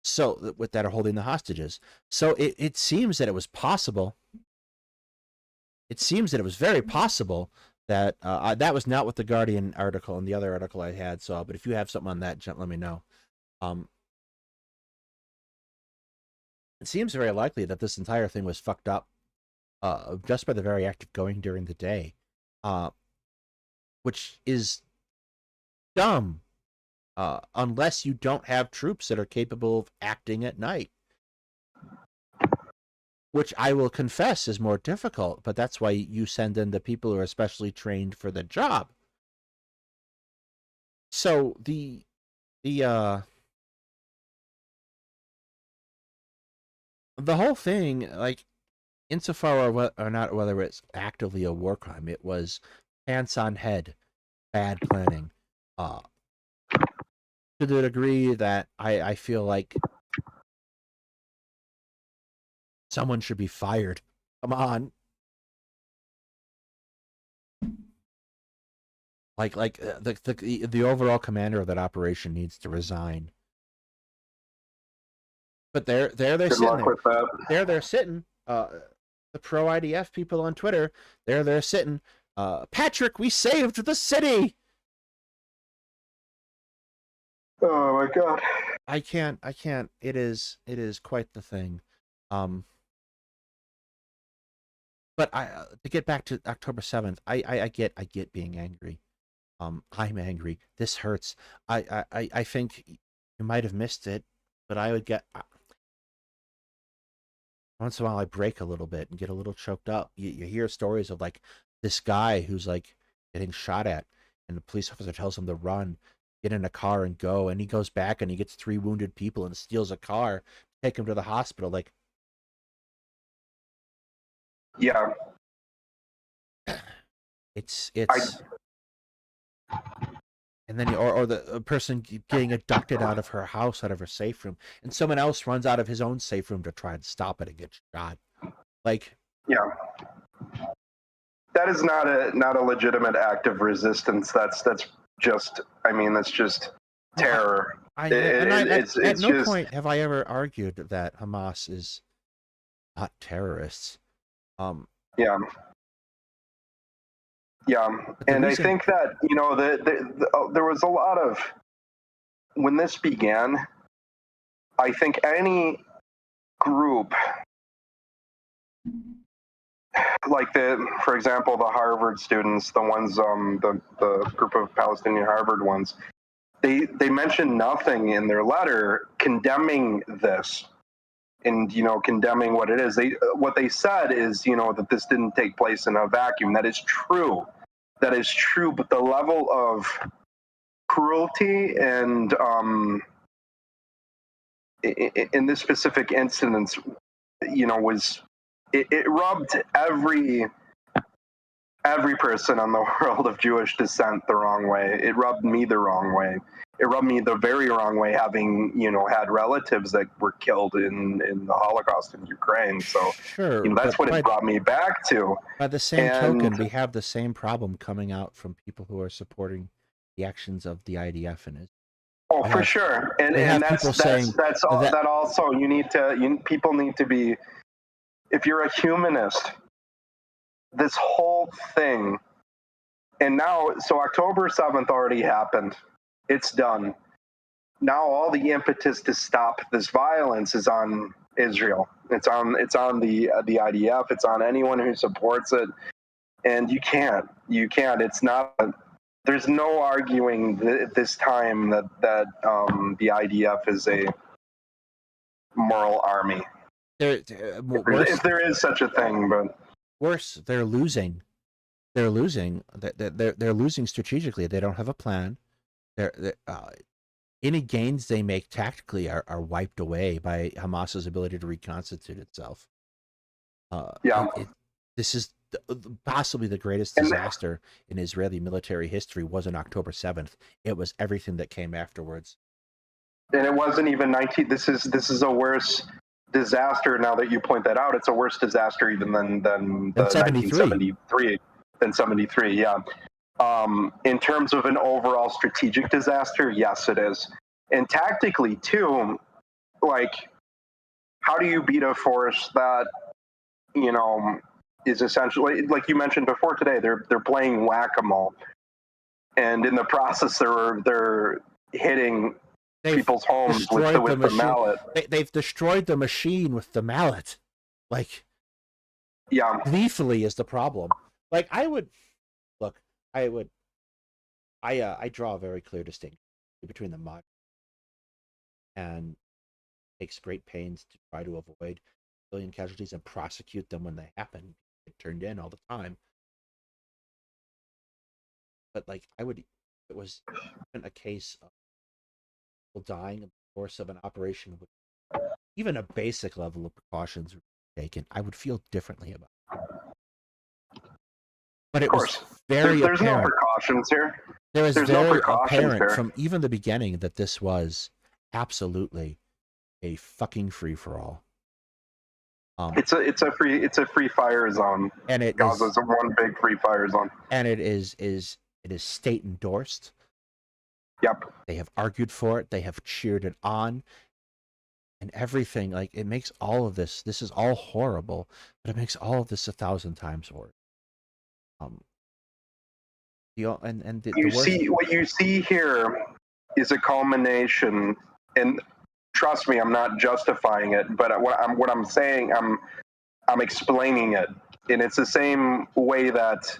So with that are holding the hostages. So it seems that it was possible. It seems that it was very possible that that was not what the Guardian article and the other article I had saw. But if you have something on that, let me know. It seems very likely that this entire thing was fucked up just by the very act of going during the day, which is dumb unless you don't have troops that are capable of acting at night. Which I will confess is more difficult, but that's why you send in the people who are especially trained for the job. So the whole thing, like, insofar or not whether it's actively a war crime, it was pants on head, bad planning. To the degree that I feel like someone should be fired. Come on. Like the overall commander of that operation needs to resign. But they're sitting there. They're sitting. The pro IDF people on Twitter, they're sitting. Patrick, we saved the city. Oh my god. I can't. It is quite the thing. But to get back to October 7th, I get being angry. I'm angry. This hurts. I think you might have missed it, but I would get once in a while I break a little bit and get a little choked up. You hear stories of like this guy who's like getting shot at, and the police officer tells him to run, get in a car and go, and he goes back and he gets 3 wounded people and steals a car, take him to the hospital. Like, yeah, it's and then or the person getting abducted out of her house, out of her safe room, and someone else runs out of his own safe room to try and stop it and get shot. Like, Yeah, that is not a legitimate act of resistance. That's just, I mean, that's just terror. It's At no just, point have I ever argued that Hamas is not terrorists. yeah. Yeah, and I think that, you know, there was a lot of, when this began, I think any group like for example, the Harvard students, the ones, the group of Palestinian Harvard ones, they mentioned nothing in their letter condemning this and, you know, condemning what it is. What they said is, you know, that this didn't take place in a vacuum. That is true. That is true, but the level of cruelty and in this specific incident, you know, it rubbed every person on the world of Jewish descent the wrong way. It rubbed me the wrong way. It rubbed me the very wrong way, having, you know, had relatives that were killed in the Holocaust in Ukraine. So, sure, you know, that's what it brought me back to. By the same token, we have the same problem coming out from people who are supporting the actions of the IDF and Israel. Oh, for sure, and that's also people need to be. If you're a humanist, this whole thing, and now, so October 7th already happened. It's done. Now all the impetus to stop this violence is on Israel. It's on the IDF. It's on anyone who supports it. And you can't. It's not. There's no arguing this time that the IDF is a moral army. If there is such a thing, but worse, they're losing. They're losing. They're losing strategically. They don't have a plan. Any gains they make tactically are wiped away by Hamas's ability to reconstitute itself. This is possibly the greatest disaster in Israeli military history. Wasn't October 7th. It was everything that came afterwards. And it wasn't even 19. This is a worse disaster. Now that you point that out, it's a worse disaster even than 1973. Than 73. Yeah. In terms of an overall strategic disaster, yes, it is. And tactically too, like, how do you beat a force that, you know, is essentially, like you mentioned before today, they're playing whack-a-mole, and in the process they're hitting people's homes with the mallet. They've destroyed the machine with the mallet. Like, yeah, gleefully is the problem. Like, I draw a very clear distinction between the mod and takes great pains to try to avoid civilian casualties and prosecute them when they happen. Get turned in all the time. But like, it was even a case of people dying in the course of an operation with even a basic level of precautions taken, I would feel differently about it. But it was very there's apparent. No precautions here. There's very apparent from even the beginning that this was absolutely a fucking free for all. It's a free fire zone, and Gaza's one big free fire zone, and it is state endorsed. Yep. They have argued for it. They have cheered it on, and everything. Like, it makes all of this. This is all horrible, but it makes all of this 1,000 times worse. What you see here is a culmination, and trust me, I'm not justifying it, but what I'm saying, I'm explaining it, and it's the same way that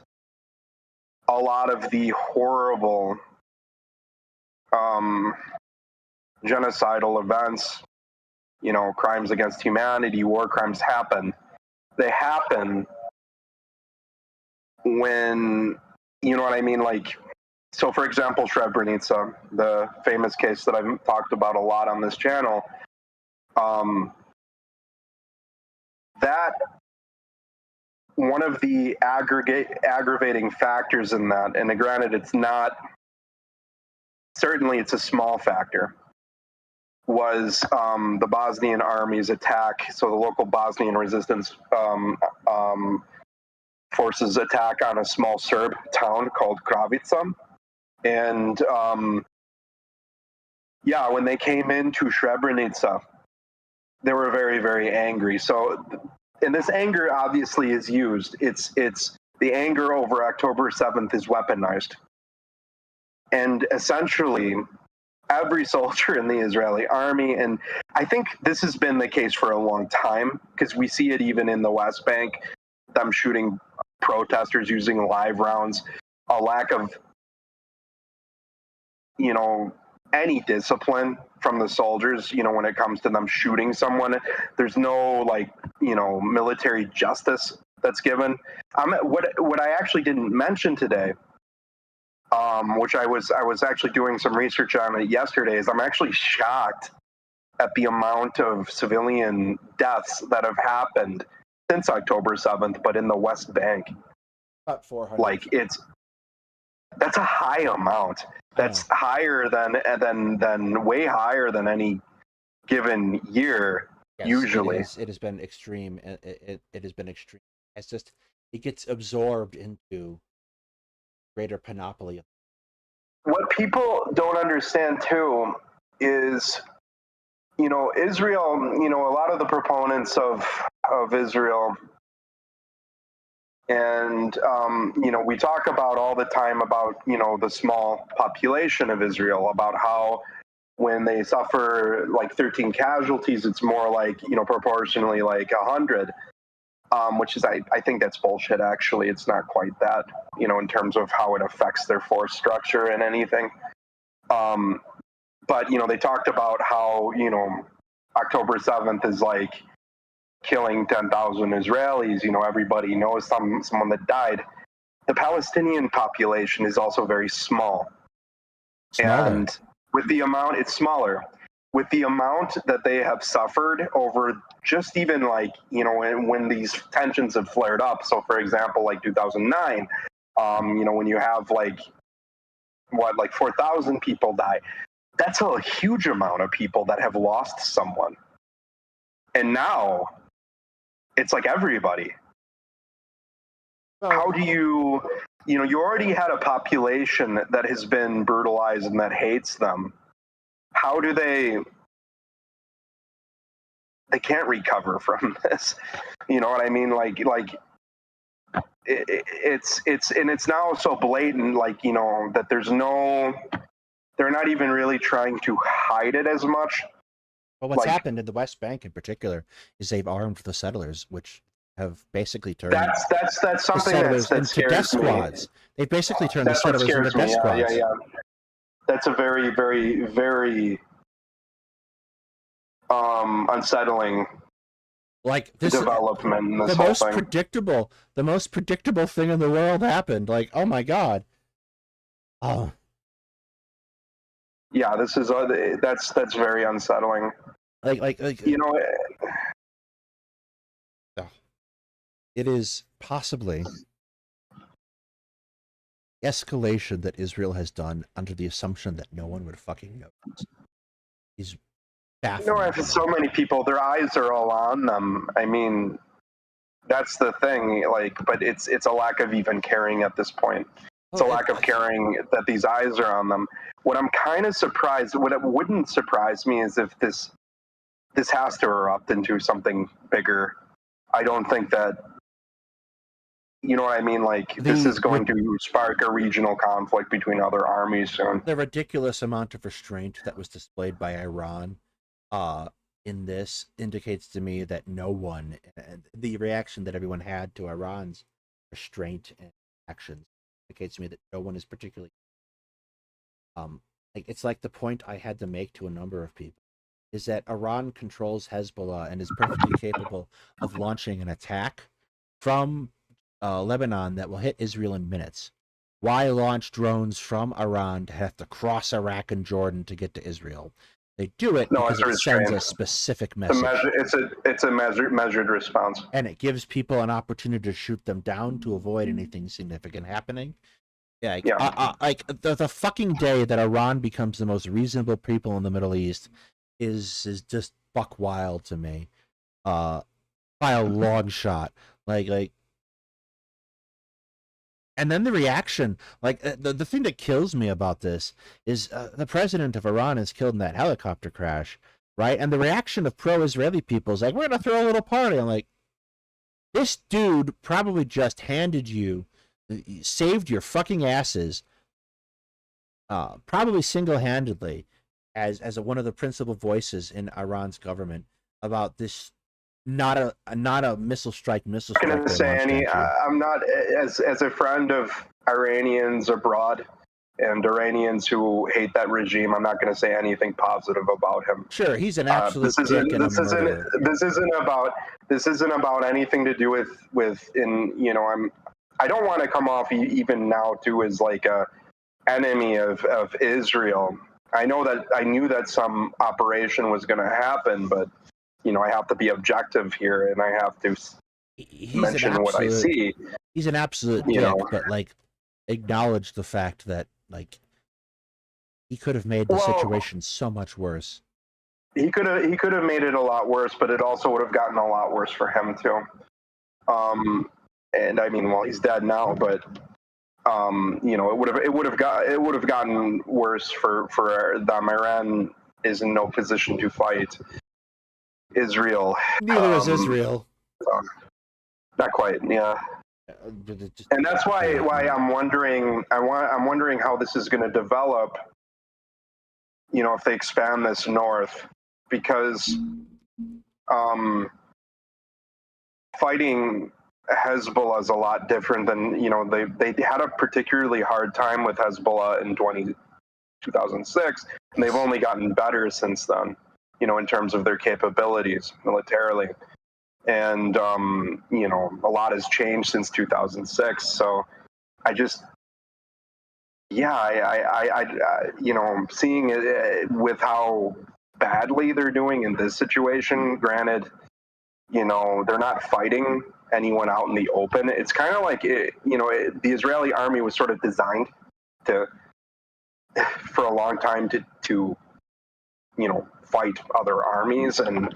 a lot of the horrible genocidal events, you know, crimes against humanity, war crimes happen. They happen when, you know what I mean? Like, so for example, Srebrenica, the famous case that I've talked about a lot on this channel, that one of the aggravating factors in that, and granted, it's not, certainly it's a small factor, was the Bosnian army's attack, so the local Bosnian resistance forces attack on a small Serb town called Kravica. And yeah, when they came into Srebrenica, they were very, very angry. So, and this anger obviously is used. It's the anger over October 7th is weaponized. And essentially, every soldier in the Israeli army, and I think this has been the case for a long time, because we see it even in the West Bank, them shooting protesters using live rounds, a lack of, any discipline from the soldiers, when it comes to them shooting someone. There's no, military justice that's given. What I actually didn't mention today, which I was actually doing some research on it yesterday, is I'm actually shocked at the amount of civilian deaths that have happened since October 7th, but in the West Bank. About 400. That's a high amount. That's higher than way higher than any given year. Yes, usually, it has been extreme. It has been extreme. It's just it gets absorbed into greater panoply. What people don't understand too is, Israel. A lot of the proponents of Israel. And, we talk about all the time about, the small population of Israel, about how when they suffer 13 casualties, it's more proportionally 100, which is, I think that's bullshit, actually. It's not quite that, in terms of how it affects their force structure and anything. But, they talked about how, October 7th is killing 10,000 Israelis. Everybody knows someone that died. The Palestinian population is also very small. And with the amount, it's smaller. With the amount that they have suffered over just even when these tensions have flared up. So for example, 2009, when you have 4,000 people die, that's a huge amount of people that have lost someone. And now, it's everybody. How do you already had a population that has been brutalized and that hates them. How do they can't recover from this? You know what I mean? It's now so blatant, that they're not even really trying to hide it as much. Well, what's happened in the West Bank in particular is they've armed the settlers, which have basically turned that's something that into death squads. They've basically turned the settlers into death squads. Yeah. That's a very, very, very unsettling development in this whole thing. The most predictable thing in the world happened. Oh my God. Oh. Yeah, this is that's very unsettling. It is possibly escalation that Israel has done under the assumption that no one would fucking notice. Is baffling. So many people, their eyes are all on them. I mean, that's the thing. But it's a lack of even caring at this point. It's a lack of caring that these eyes are on them. What I'm kind of surprised, what it wouldn't surprise me is if this has to erupt into something bigger. I don't think that, you know what I mean? This is going to spark a regional conflict between other armies soon. The ridiculous amount of restraint that was displayed by Iran in this indicates to me that no one, the reaction that everyone had to Iran's restraint and actions indicates to me that no one is particularly it's the point I had to make to a number of people is that Iran controls Hezbollah and is perfectly capable of launching an attack from Lebanon that will hit Israel in minutes. Why launch drones from Iran to have to cross Iraq and Jordan to get to Israel? They do it because it sends a specific message. It's a measured response. And it gives people an opportunity to shoot them down to avoid anything significant happening. The fucking day that Iran becomes the most reasonable people in the Middle East is just buck wild to me. By a long shot. Like, and then the reaction, like the thing that kills me about this is the president of Iran is killed in that helicopter crash, right? And the reaction of pro-Israeli people is like, we're gonna throw a little party. I'm like, this dude probably just handed you, saved your fucking asses, probably single-handedly, as one of the principal voices in Iran's government about this. Not a missile strike. I'm not going to say any. I'm not, as a friend of Iranians abroad and Iranians who hate that regime, I'm not going to say anything positive about him. Sure, he's an absolute this isn't about anything to do with I don't want to come off even now too as like a enemy of Israel. I knew that some operation was going to happen, but I have to be objective here, and I have to mention what I see. He's an absolute dick, but like, acknowledge the fact that like he could have made the situation so much worse. He could have made it a lot worse, but it also would have gotten a lot worse for him too. And I mean, well, he's dead now, but it would have gotten worse for them. Iran is in no position to fight Israel. Neither is Israel. Not quite, yeah. And that's why I'm wondering. I'm wondering how this is going to develop. If they expand this north, because fighting Hezbollah is a lot different than they had a particularly hard time with Hezbollah in 2006, and they've only gotten better since then. In terms of their capabilities militarily. And, a lot has changed since 2006. So I just, seeing it with how badly they're doing in this situation, granted, they're not fighting anyone out in the open. It's kind of like, the Israeli army was sort of designed for a long time to fight other armies, and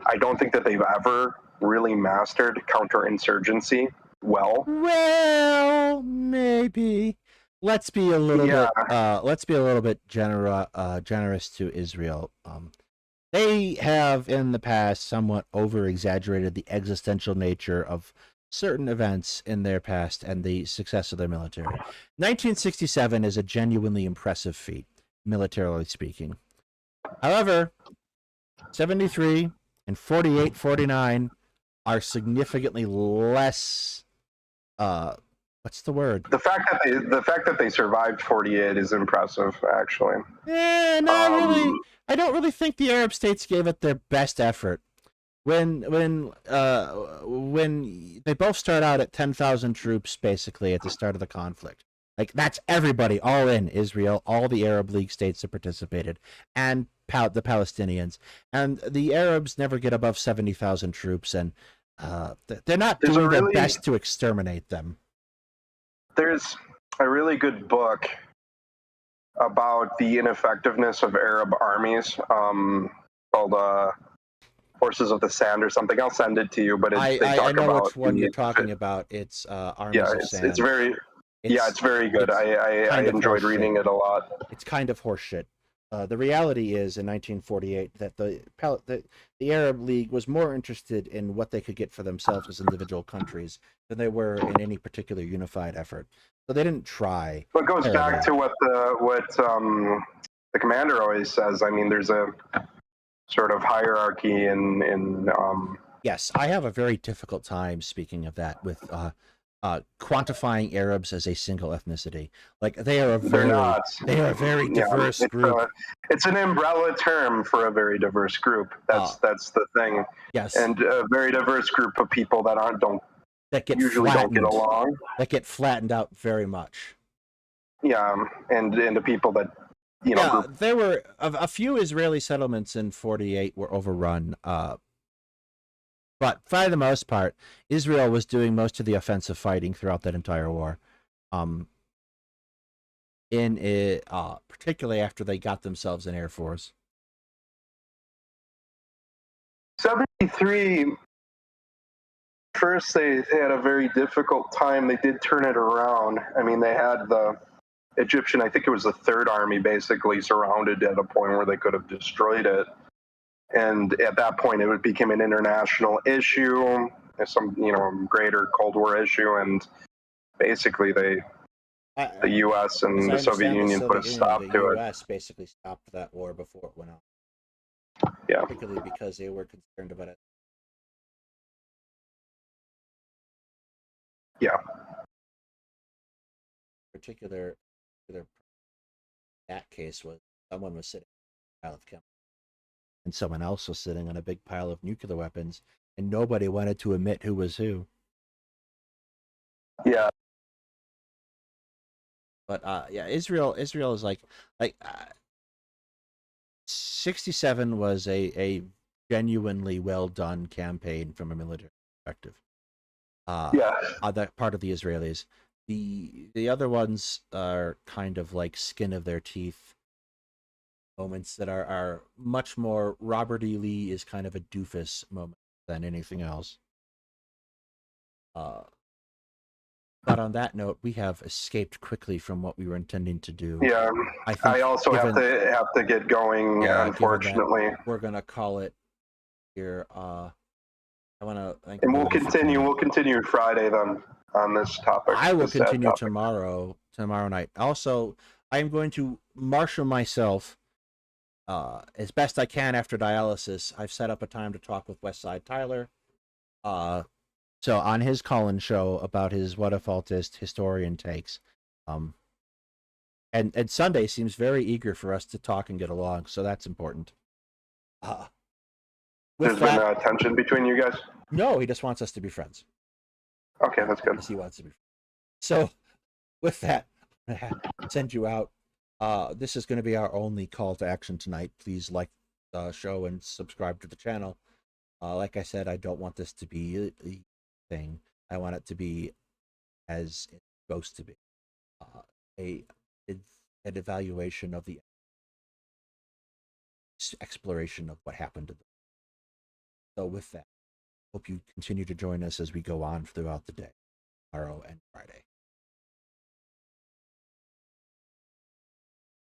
I don't think that they've ever really mastered counterinsurgency well. Well, maybe. Let's be a little bit generous to Israel. They have in the past somewhat over-exaggerated the existential nature of certain events in their past and the success of their military. 1967 is a genuinely impressive feat, militarily speaking. However, 73 and 48-49 are significantly less. What's the word? The fact that they survived 48 is impressive, actually. Yeah, not really. I don't really think the Arab states gave it their best effort. When they both start out at 10,000 troops, basically at the start of the conflict. Like, that's everybody, all in Israel, all the Arab League states that participated, and the Palestinians. And the Arabs never get above 70,000 troops, and they're not doing their best to exterminate them. There's a really good book about the ineffectiveness of Arab armies called Forces of the Sand or something. I'll send it to you, but I know which one you're talking about. It's Armies of Sand. It's very... it's very good. I enjoyed reading it a lot. It's kind of horseshit. The reality is, in 1948, that the Arab League was more interested in what they could get for themselves as individual countries than they were in any particular unified effort. So they didn't try. But it goes back to what the commander always says. I mean, there's a sort of hierarchy in Yes, I have a very difficult time, speaking of that, with quantifying Arabs as a single ethnicity. Like, they are a very diverse group. It's an umbrella term for a very diverse group. That's the thing. Yes, and a very diverse group of people that usually don't get along. That get flattened out very much. Yeah, and the people that there were a few Israeli settlements in 48 were overrun. But for the most part, Israel was doing most of the offensive fighting throughout that entire war. Particularly after they got themselves an air force. 73 first they had a very difficult time. They did turn it around. I mean, they had the Egyptian, I think it was the Third Army, basically surrounded at a point where they could have destroyed it. And at that point, it became an international issue, some greater Cold War issue, and basically the U.S. and the Soviet Union put a stop to it. The U.S. basically stopped that war before it went on. Yeah. Particularly because they were concerned about it. Yeah. Particular that case was someone was sitting on a pile of chemicals, and someone else was sitting on a big pile of nuclear weapons, and nobody wanted to admit who was who. Yeah. But yeah, Israel is like 67 was a genuinely well done campaign from a military perspective. Yeah. That part of the Israelis. The other ones are kind of like skin of their teeth moments that are much more Robert E. Lee is kind of a doofus moment than anything else. But on that note, we have escaped quickly from what we were intending to do. Yeah, I also have to get going. Yeah, unfortunately, we're gonna call it here. I want to thank. And we'll continue. We'll continue Friday then on this topic. I will continue tomorrow night. Also, I am going to marshal myself as best I can after dialysis. I've set up a time to talk with Westside Tyler. So on his call-in show about his what a faultist historian takes, and Sunday seems very eager for us to talk and get along, so that's important. There's been tension between you guys? No, he just wants us to be friends. Okay, that's good. He wants to be friends. So with that, I'm gonna send you out. This is going to be our only call to action tonight. Please like the show and subscribe to the channel. Like I said, I don't want this to be a thing. I want it to be as it's supposed to be. An evaluation of the exploration of what happened to them. So with that, hope you continue to join us as we go on throughout the day, tomorrow, and